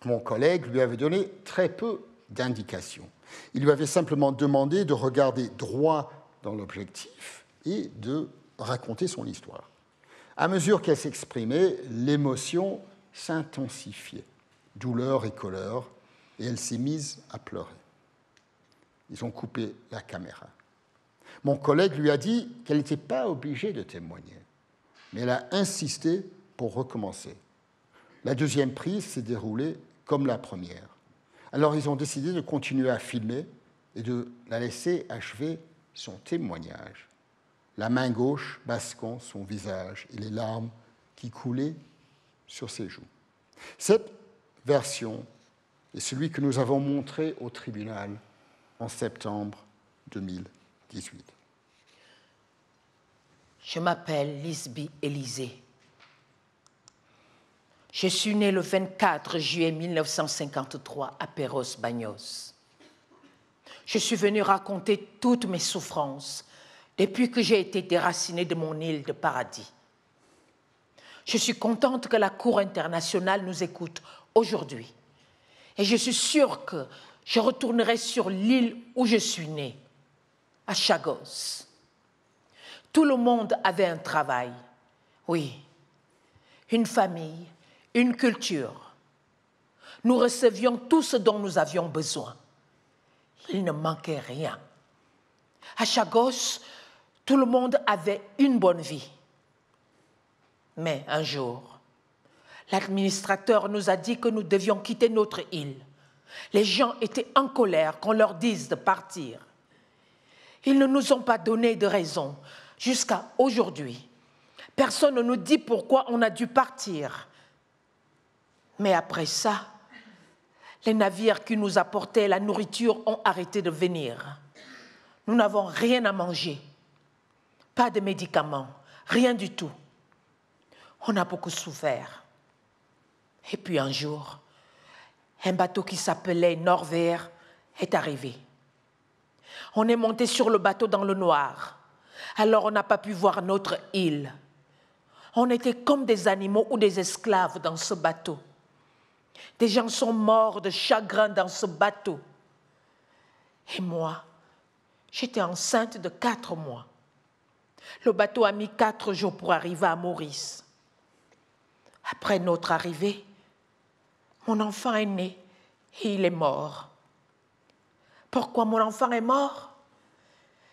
Mon collègue lui avait donné très peu d'indications. Il lui avait simplement demandé de regarder droit dans l'objectif et de raconter son histoire. À mesure qu'elle s'exprimait, l'émotion s'intensifiait, douleur et colère, et elle s'est mise à pleurer. Ils ont coupé la caméra. Mon collègue lui a dit qu'elle n'était pas obligée de témoigner, mais elle a insisté pour recommencer. La deuxième prise s'est déroulée comme la première. Alors ils ont décidé de continuer à filmer et de la laisser achever son témoignage. La main gauche masquant son visage et les larmes qui coulaient sur ses joues. Cette version est celui que nous avons montré au tribunal en septembre 2018. Je m'appelle Lisby Élysée. Je suis née le 24 juillet 1953 à Perros-Bagnos. Je suis venue raconter toutes mes souffrances depuis que j'ai été déracinée de mon île de paradis. Je suis contente que la Cour internationale nous écoute aujourd'hui. Et je suis sûre que je retournerai sur l'île où je suis née, à Chagos. Tout le monde avait un travail, oui, une famille, une culture. Nous recevions tout ce dont nous avions besoin. Il ne manquait rien. À Chagos, Tout le monde avait une bonne vie. Mais un jour, l'administrateur nous a dit que nous devions quitter notre île. Les gens étaient en colère qu'on leur dise de partir. Ils ne nous ont pas donné de raison jusqu'à aujourd'hui. Personne ne nous dit pourquoi on a dû partir. Mais après ça, les navires qui nous apportaient la nourriture ont arrêté de venir. Nous n'avons rien à manger, pas de médicaments, rien du tout. On a beaucoup souffert. Et puis un jour, un bateau qui s'appelait Norvège est arrivé. On est monté sur le bateau dans le noir. Alors on n'a pas pu voir notre île. On était comme des animaux ou des esclaves dans ce bateau. Des gens sont morts de chagrin dans ce bateau. Et moi, j'étais enceinte de 4 mois. Le bateau a mis 4 jours pour arriver à Maurice. Après notre arrivée, mon enfant est né et il est mort. Pourquoi mon enfant est mort?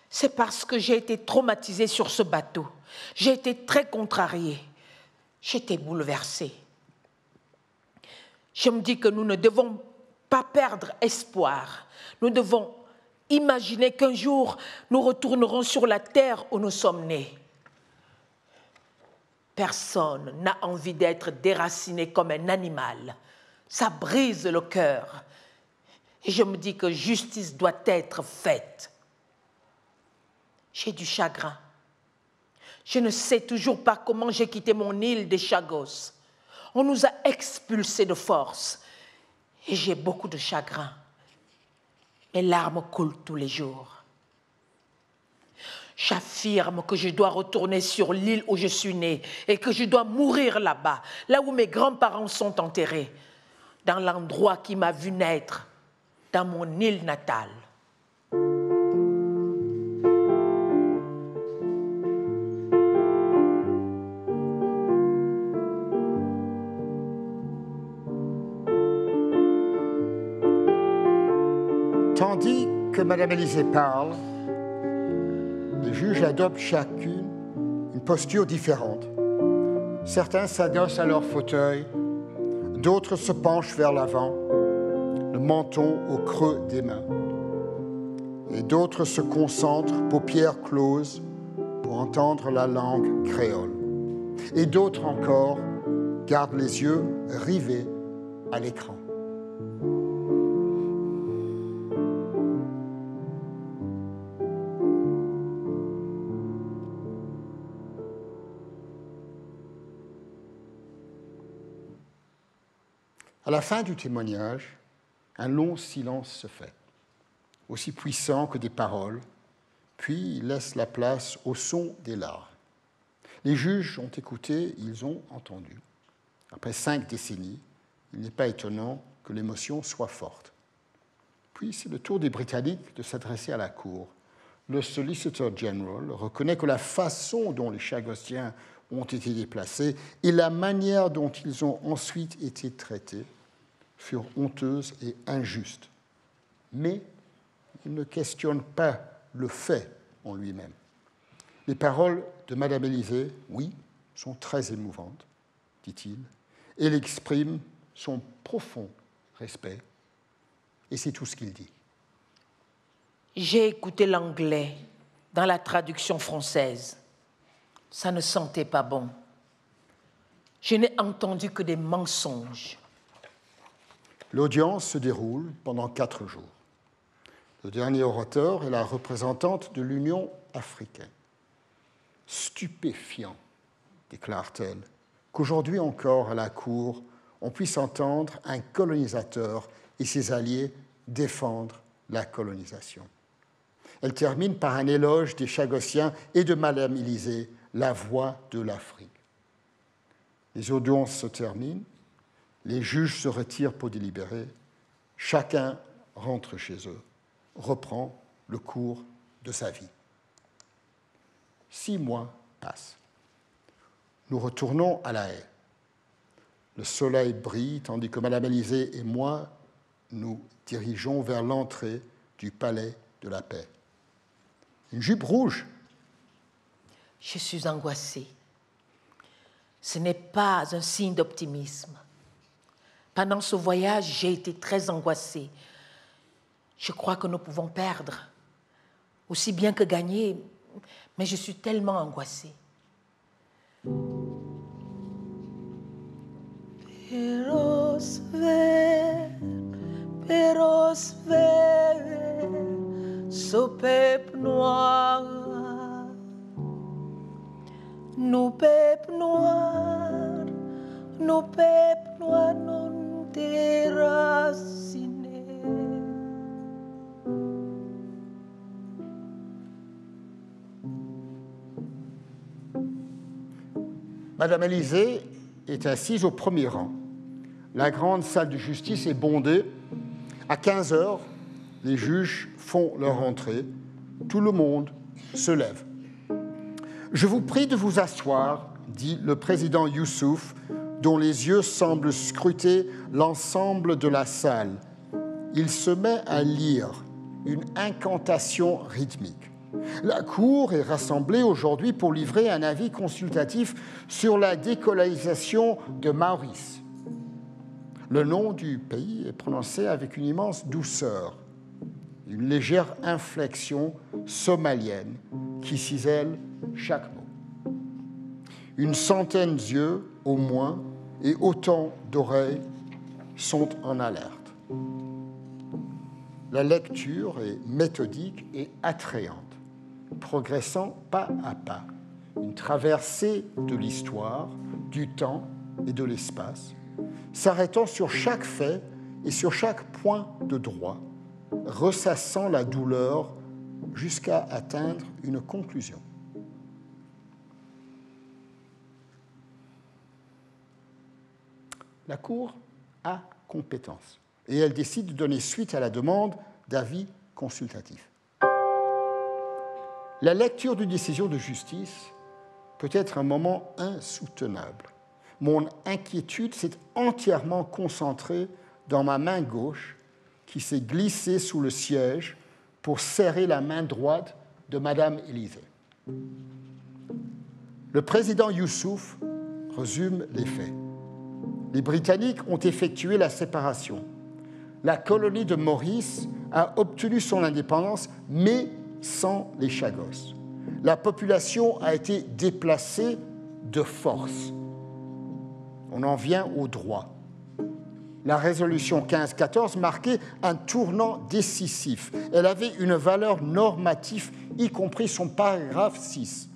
C'est parce que j'ai été traumatisée sur ce bateau. J'ai été très contrariée. J'étais bouleversée. Je me dis que nous ne devons pas perdre espoir. Nous devons imaginer qu'un jour, nous retournerons sur la terre où nous sommes nés. Personne n'a envie d'être déraciné comme un animal. Ça brise le cœur. Et je me dis que justice doit être faite. J'ai du chagrin. Je ne sais toujours pas comment j'ai quitté mon île des Chagos. On nous a expulsés de force. Et j'ai beaucoup de chagrin. Mes larmes coulent tous les jours. J'affirme que je dois retourner sur l'île où je suis née et que je dois mourir là-bas, là où mes grands-parents sont enterrés, dans l'endroit qui m'a vu naître, dans mon île natale. Tandis que Madame Élisée parle, les juges adoptent chacune une posture différente. Certains s'adossent à leur fauteuil, d'autres se penchent vers l'avant, le menton au creux des mains. Et d'autres se concentrent, paupières closes, pour entendre la langue créole. Et d'autres encore gardent les yeux rivés à l'écran. À la fin du témoignage, un long silence se fait, aussi puissant que des paroles, puis il laisse la place au son des larmes. Les juges ont écouté, ils ont entendu. Après 5 décennies, il n'est pas étonnant que l'émotion soit forte. Puis c'est le tour des Britanniques de s'adresser à la Cour. Le Solicitor General reconnaît que la façon dont les Chagossiens ont été déplacés et la manière dont ils ont ensuite été traités furent honteuses et injustes. Mais il ne questionne pas le fait en lui-même. Les paroles de Madame Élisée, oui, sont très émouvantes, dit-il, et elle exprime son profond respect. Et c'est tout ce qu'il dit. J'ai écouté l'anglais dans la traduction française. Ça ne sentait pas bon. Je n'ai entendu que des mensonges. L'audience se déroule pendant 4 jours. Le dernier orateur est la représentante de l'Union africaine. Stupéfiant, déclare-t-elle, qu'aujourd'hui encore à la Cour, on puisse entendre un colonisateur et ses alliés défendre la colonisation. Elle termine par un éloge des Chagossiens et de Madame Élisée, la voix de l'Afrique. Les audiences se terminent, les juges se retirent pour délibérer, chacun rentre chez eux, reprend le cours de sa vie. 6 mois passent. Nous retournons à La Haye. Le soleil brille tandis que Madame Élisée et moi nous dirigeons vers l'entrée du palais de la paix. Une jupe rouge Je suis angoissée. Ce n'est pas un signe d'optimisme. Pendant ce voyage, j'ai été très angoissée. Je crois que nous pouvons perdre, aussi bien que gagner, mais je suis tellement angoissée. Perosver, so pep noir, nous pep noir non déraciné. Madame Élysée est assise au premier rang. La grande salle de justice est bondée. À 15 heures, les juges font leur entrée. Tout le monde se lève. « Je vous prie de vous asseoir », dit le président Youssouf, dont les yeux semblent scruter l'ensemble de la salle. Il se met à lire une incantation rythmique. La Cour est rassemblée aujourd'hui pour livrer un avis consultatif sur la décolonisation de Maurice. Le nom du pays est prononcé avec une immense douceur, une légère inflexion somalienne qui cisèle chaque mot. Une centaine d'yeux au moins et autant d'oreilles sont en alerte. La lecture est méthodique et attrayante, progressant pas à pas, une traversée de l'histoire, du temps et de l'espace, s'arrêtant sur chaque fait et sur chaque point de droit, ressassant la douleur jusqu'à atteindre une conclusion. La Cour a compétence et elle décide de donner suite à la demande d'avis consultatif. La lecture d'une décision de justice peut être un moment insoutenable. Mon inquiétude s'est entièrement concentrée dans ma main gauche qui s'est glissée sous le siège pour serrer la main droite de Madame Élysée. Le président Youssouf résume les faits. Les Britanniques ont effectué la séparation. La colonie de Maurice a obtenu son indépendance, mais sans les Chagos. La population a été déplacée de force. On en vient au droit. La résolution 1514 marquait un tournant décisif. Elle avait une valeur normative, y compris son paragraphe 6.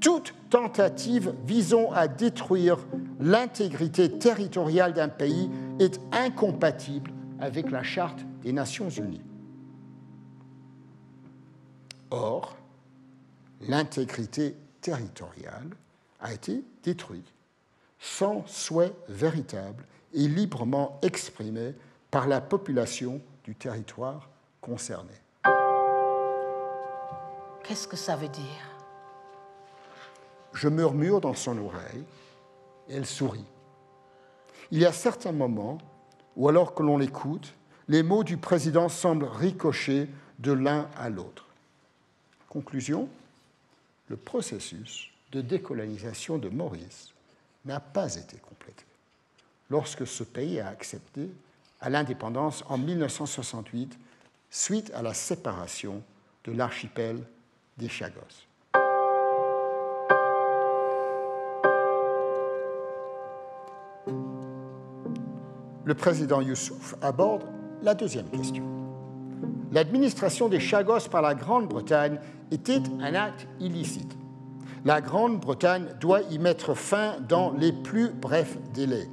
Toute tentative visant à détruire l'intégrité territoriale d'un pays est incompatible avec la Charte des Nations Unies. Or, l'intégrité territoriale a été détruite sans souhait véritable et librement exprimé par la population du territoire concerné. Qu'est-ce que ça veut dire ? Je murmure dans son oreille et elle sourit. Il y a certains moments où, alors que l'on l'écoute, les mots du président semblent ricocher de l'un à l'autre. Conclusion, le processus de décolonisation de Maurice n'a pas été complété lorsque ce pays a accédé à l'indépendance en 1968 suite à la séparation de l'archipel des Chagos. Le président Youssouf aborde la deuxième question. L'administration des Chagos par la Grande-Bretagne était un acte illicite. La Grande-Bretagne doit y mettre fin dans les plus brefs délais.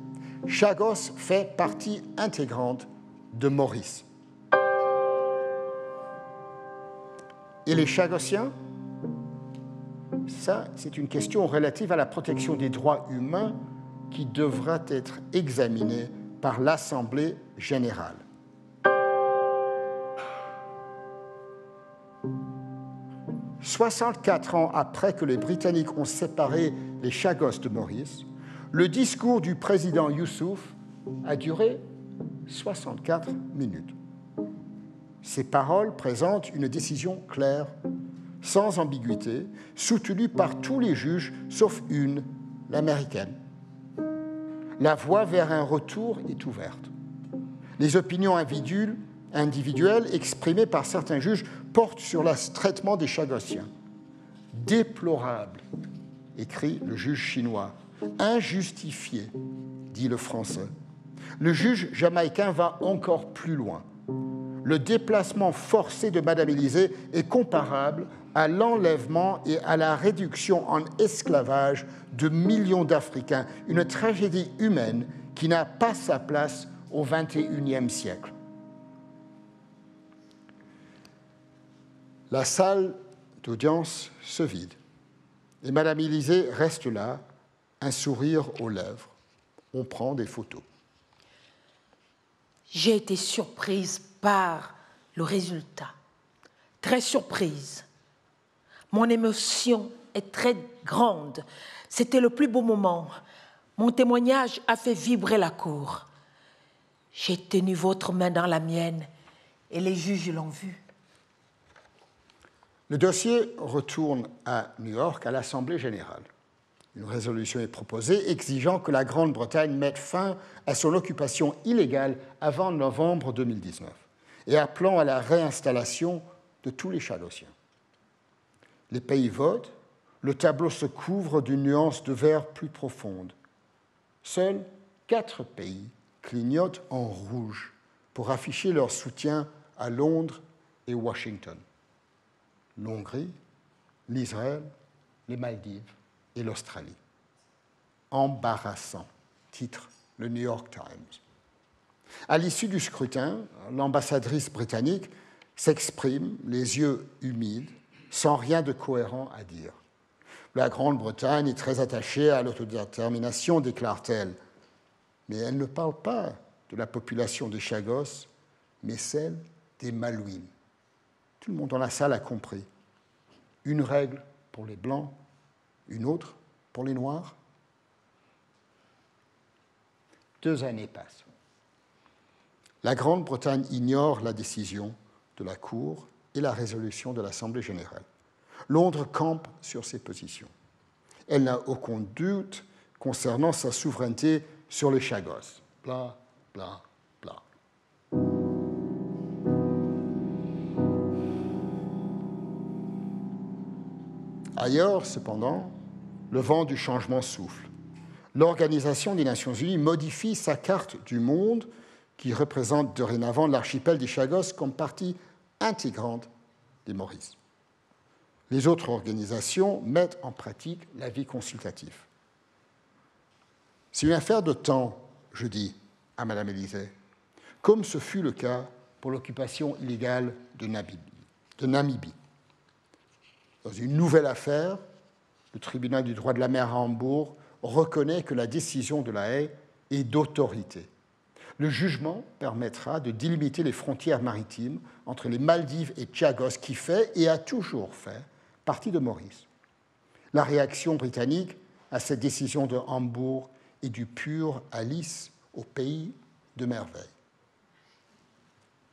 Chagos fait partie intégrante de Maurice. Et les Chagossiens ? Ça, c'est une question relative à la protection des droits humains qui devra être examinée par l'Assemblée générale. « 64 ans après que les Britanniques ont séparé les Chagos de Maurice, le discours du président Youssouf a duré 64 minutes. Ces paroles présentent une décision claire. sans ambiguïté, soutenue par tous les juges, sauf une, l'américaine. La voie vers un retour est ouverte. Les opinions individuelles exprimées par certains juges portent sur le traitement des Chagossiens. Déplorable, écrit le juge chinois. Injustifié, dit le français. Le juge jamaïcain va encore plus loin. Le déplacement forcé de Madame Élysée est comparable à l'enlèvement et à la réduction en esclavage de millions d'Africains, une tragédie humaine qui n'a pas sa place au XXIe siècle. La salle d'audience se vide et Madame Élysée reste là, un sourire aux lèvres. On prend des photos. J'ai été surprise par le résultat, très surprise. Mon émotion est très grande. C'était le plus beau moment. Mon témoignage a fait vibrer la cour. J'ai tenu votre main dans la mienne et les juges l'ont vu. Le dossier retourne à New York à l'Assemblée générale. Une résolution est proposée exigeant que la Grande-Bretagne mette fin à son occupation illégale avant novembre 2019 et appelant à la réinstallation de tous les Chagossiens. Les pays votent, le tableau se couvre d'une nuance de vert plus profonde. Seuls 4 pays clignotent en rouge pour afficher leur soutien à Londres et Washington. L'Hongrie, l'Israël, les Maldives et l'Australie. Embarrassant, titre le New York Times. À l'issue du scrutin, l'ambassadrice britannique s'exprime, les yeux humides, sans rien de cohérent à dire. La Grande-Bretagne est très attachée à l'autodétermination, déclare-t-elle. Mais elle ne parle pas de la population des Chagos, mais celle des Malouines. Tout le monde dans la salle a compris. Une règle pour les Blancs, une autre pour les Noirs. 2 années passent. La Grande-Bretagne ignore la décision de la Cour et la résolution de l'Assemblée générale. Londres campe sur ses positions. Elle n'a aucun doute concernant sa souveraineté sur les Chagos. Bla, bla, bla. Ailleurs, cependant, le vent du changement souffle. L'Organisation des Nations Unies modifie sa carte du monde qui représente dorénavant l'archipel des Chagos comme partie intégrante des Maurices. Les autres organisations mettent en pratique l'avis consultatif. C'est une affaire de temps, je dis à Madame Élysée, comme ce fut le cas pour l'occupation illégale de Namibie. Dans une nouvelle affaire, le tribunal du droit de la mer à Hambourg reconnaît que la décision de la Haye est d'autorité. Le jugement permettra de délimiter les frontières maritimes entre les Maldives et Chagos qui fait et a toujours fait partie de Maurice. La réaction britannique à cette décision de Hambourg est du pur Alice au pays de merveille.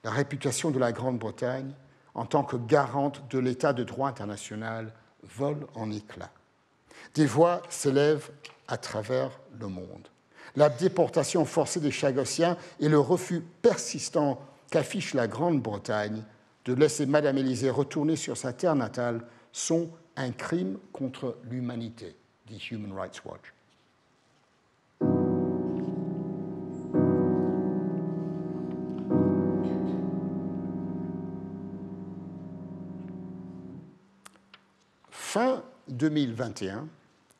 La réputation de la Grande-Bretagne en tant que garante de l'état de droit international vole en éclats. Des voix s'élèvent à travers le monde. La déportation forcée des Chagossiens et le refus persistant qu'affiche la Grande-Bretagne de laisser Madame Élysée retourner sur sa terre natale sont un crime contre l'humanité, dit Human Rights Watch. Fin 2021,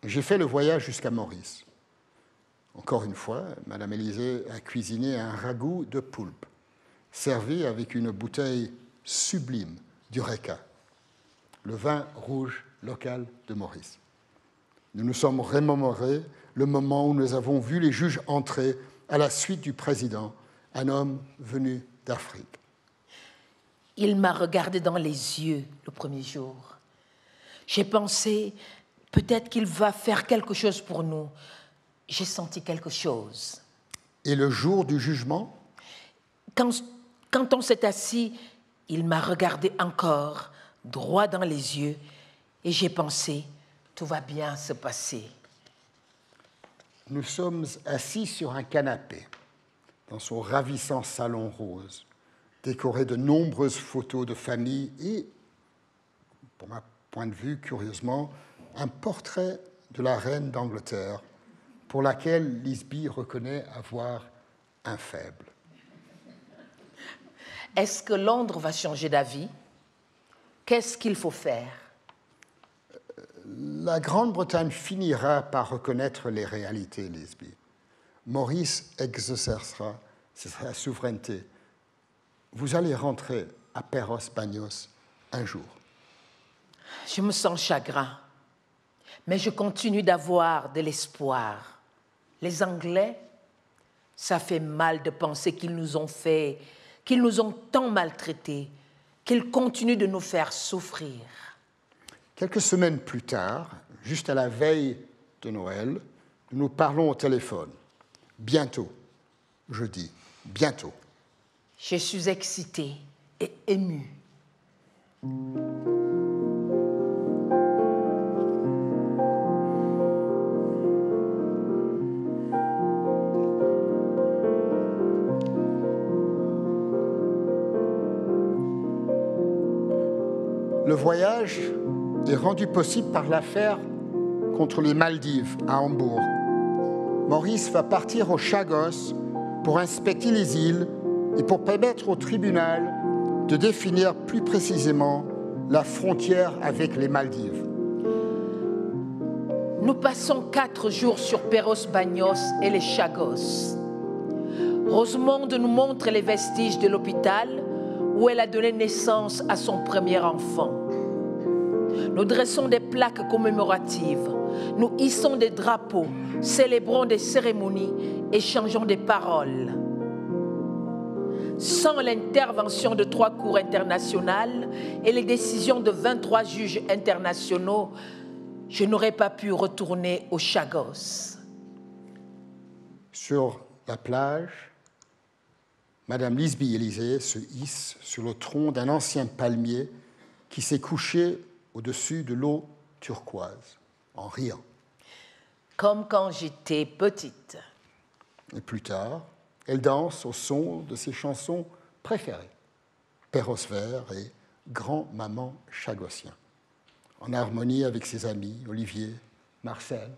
j'ai fait le voyage jusqu'à Maurice. Encore une fois, Madame Élysée a cuisiné un ragoût de poulpe, servi avec une bouteille sublime d'Eureka, le vin rouge local de Maurice. Nous nous sommes remémorés le moment où nous avons vu les juges entrer à la suite du président, un homme venu d'Afrique. Il m'a regardé dans les yeux le premier jour. J'ai pensé, peut-être qu'il va faire quelque chose pour nous. J'ai senti quelque chose. Et le jour du jugement? Quand on s'est assis, il m'a regardé encore droit dans les yeux, et j'ai pensé, tout va bien se passer. Nous sommes assis sur un canapé, dans son ravissant salon rose, décoré de nombreuses photos de famille et, pour mon point de vue, curieusement, un portrait de la reine d'Angleterre, pour laquelle Lisby reconnaît avoir un faible. Est-ce que Londres va changer d'avis? Qu'est-ce qu'il faut faire? La Grande-Bretagne finira par reconnaître les réalités, Lisby. Maurice exercera sa souveraineté. Vous allez rentrer à Perros-Bagnos un jour. Je me sens chagrin, mais je continue d'avoir de l'espoir. Les Anglais, ça fait mal de penser qu'ils nous ont tant maltraités, qu'ils continuent de nous faire souffrir. Quelques semaines plus tard, juste à la veille de Noël, nous nous parlons au téléphone. Bientôt, je dis, bientôt. Je suis excitée et émue. Le voyage est rendu possible par l'affaire contre les Maldives à Hambourg. Maurice va partir aux Chagos pour inspecter les îles et pour permettre au tribunal de définir plus précisément la frontière avec les Maldives. Nous passons 4 jours sur Perros-Bagnos et les Chagos. Rosemonde nous montre les vestiges de l'hôpital où elle a donné naissance à son premier enfant. Nous dressons des plaques commémoratives, nous hissons des drapeaux, célébrons des cérémonies, échangeons des paroles. Sans l'intervention de 3 cours internationales et les décisions de 23 juges internationaux, je n'aurais pas pu retourner aux Chagos. Sur la plage, Madame Lisby-Élysée se hisse sur le tronc d'un ancien palmier qui s'est couché au-dessus de l'eau turquoise, en riant. Comme quand j'étais petite. Et plus tard, elle danse au son de ses chansons préférées, Perros Vert et Grand-Maman Chagosien, en harmonie avec ses amis Olivier, Marcel,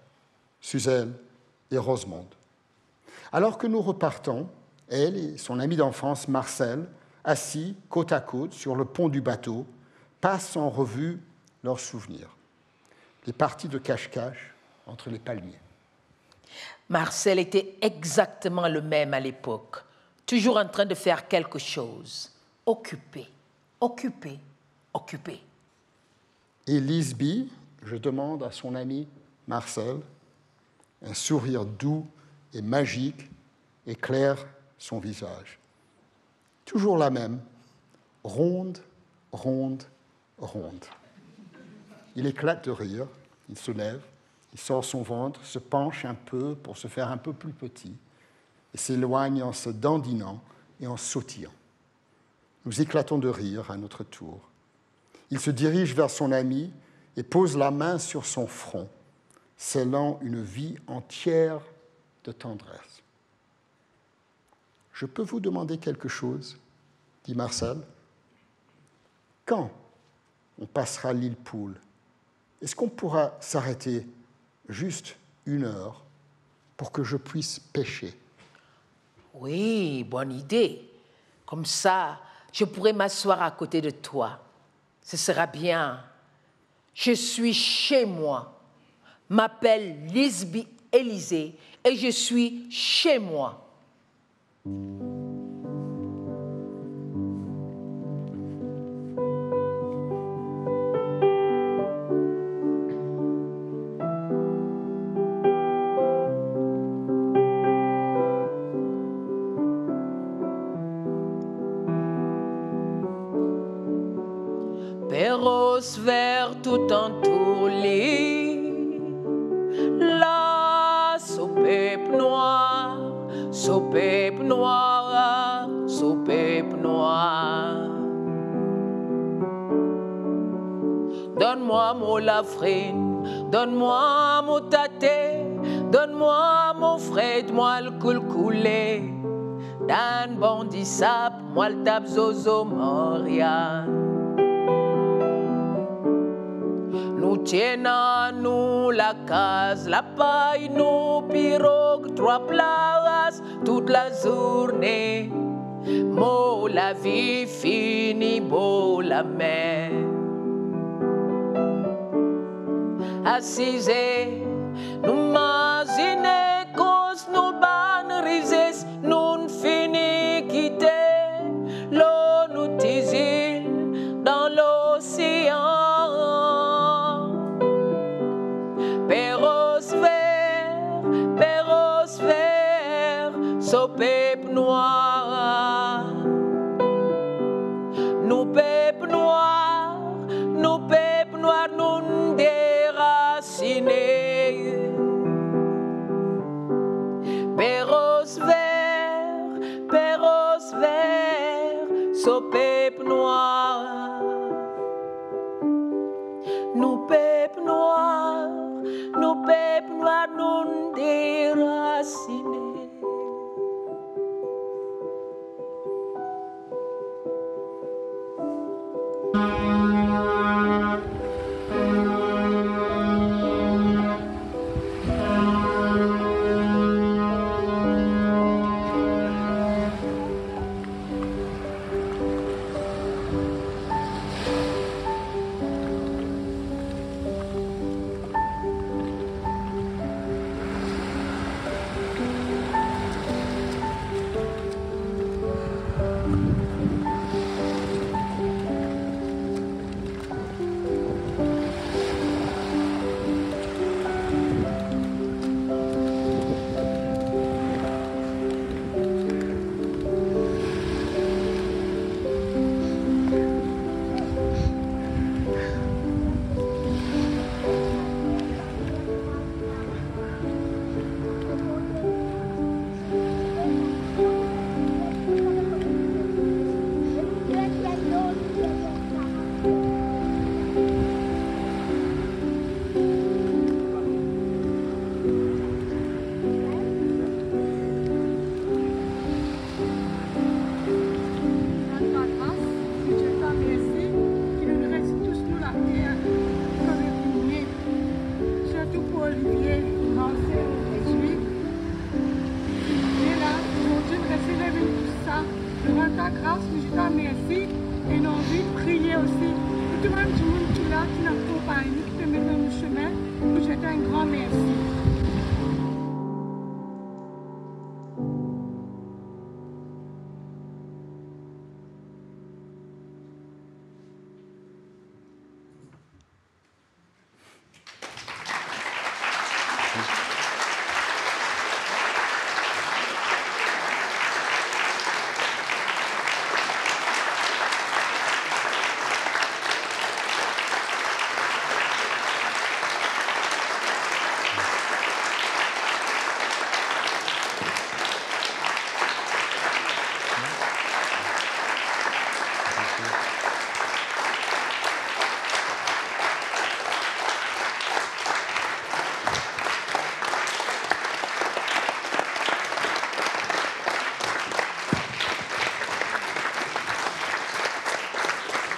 Suzelle et Rosemonde. Alors que nous repartons, elle et son ami d'enfance Marcel, assis côte à côte sur le pont du bateau, passent en revue leurs souvenirs, les parties de cache-cache entre les palmiers. Marcel était exactement le même à l'époque, toujours en train de faire quelque chose, occupé, occupé, occupé. Et Lisby, je demande à son ami Marcel, un sourire doux et magique éclaire son visage. Toujours la même, ronde, ronde, ronde. Il éclate de rire, il se lève, il sort son ventre, se penche un peu pour se faire un peu plus petit et s'éloigne en se dandinant et en sautillant. Nous éclatons de rire à notre tour. Il se dirige vers son ami et pose la main sur son front, scellant une vie entière de tendresse. « Je peux vous demander quelque chose ?» dit Marcel. « Quand on passera l'île Poule, est-ce qu'on pourra s'arrêter juste 1 heure pour que je puisse pêcher ?» Oui, bonne idée. Comme ça, je pourrai m'asseoir à côté de toi. Ce sera bien. Je suis chez moi. M'appelle Lisby-Élysée et je suis chez moi. Perros vert tout entouré, la soupipe noire, soupipe noire, soupipe noire. Donne-moi mon lafrine, donne-moi mon tâté, donne-moi mon frais, moi le coulé. Dan bondi sap, moi le tap zozo moria. Nous tiennons nous la case, la paille, nous pirogues, 3 places toute la journée. Mo la vie fini, beau la mer. Assisez, nous imaginez cause nous banrises, nous fini quitter l'eau nous tisile dans l'océan. Perros vert, sopep noir. Nous pep noir, nous déracinés. Perros vert, sopep noir. Nous pep noir, nous déracinés. Grâce, je t'en remercie et nos vies, prier aussi. Pour tout le monde qui est là, qui n'a pas parlé, qui te met dans le chemin, je te un grand merci.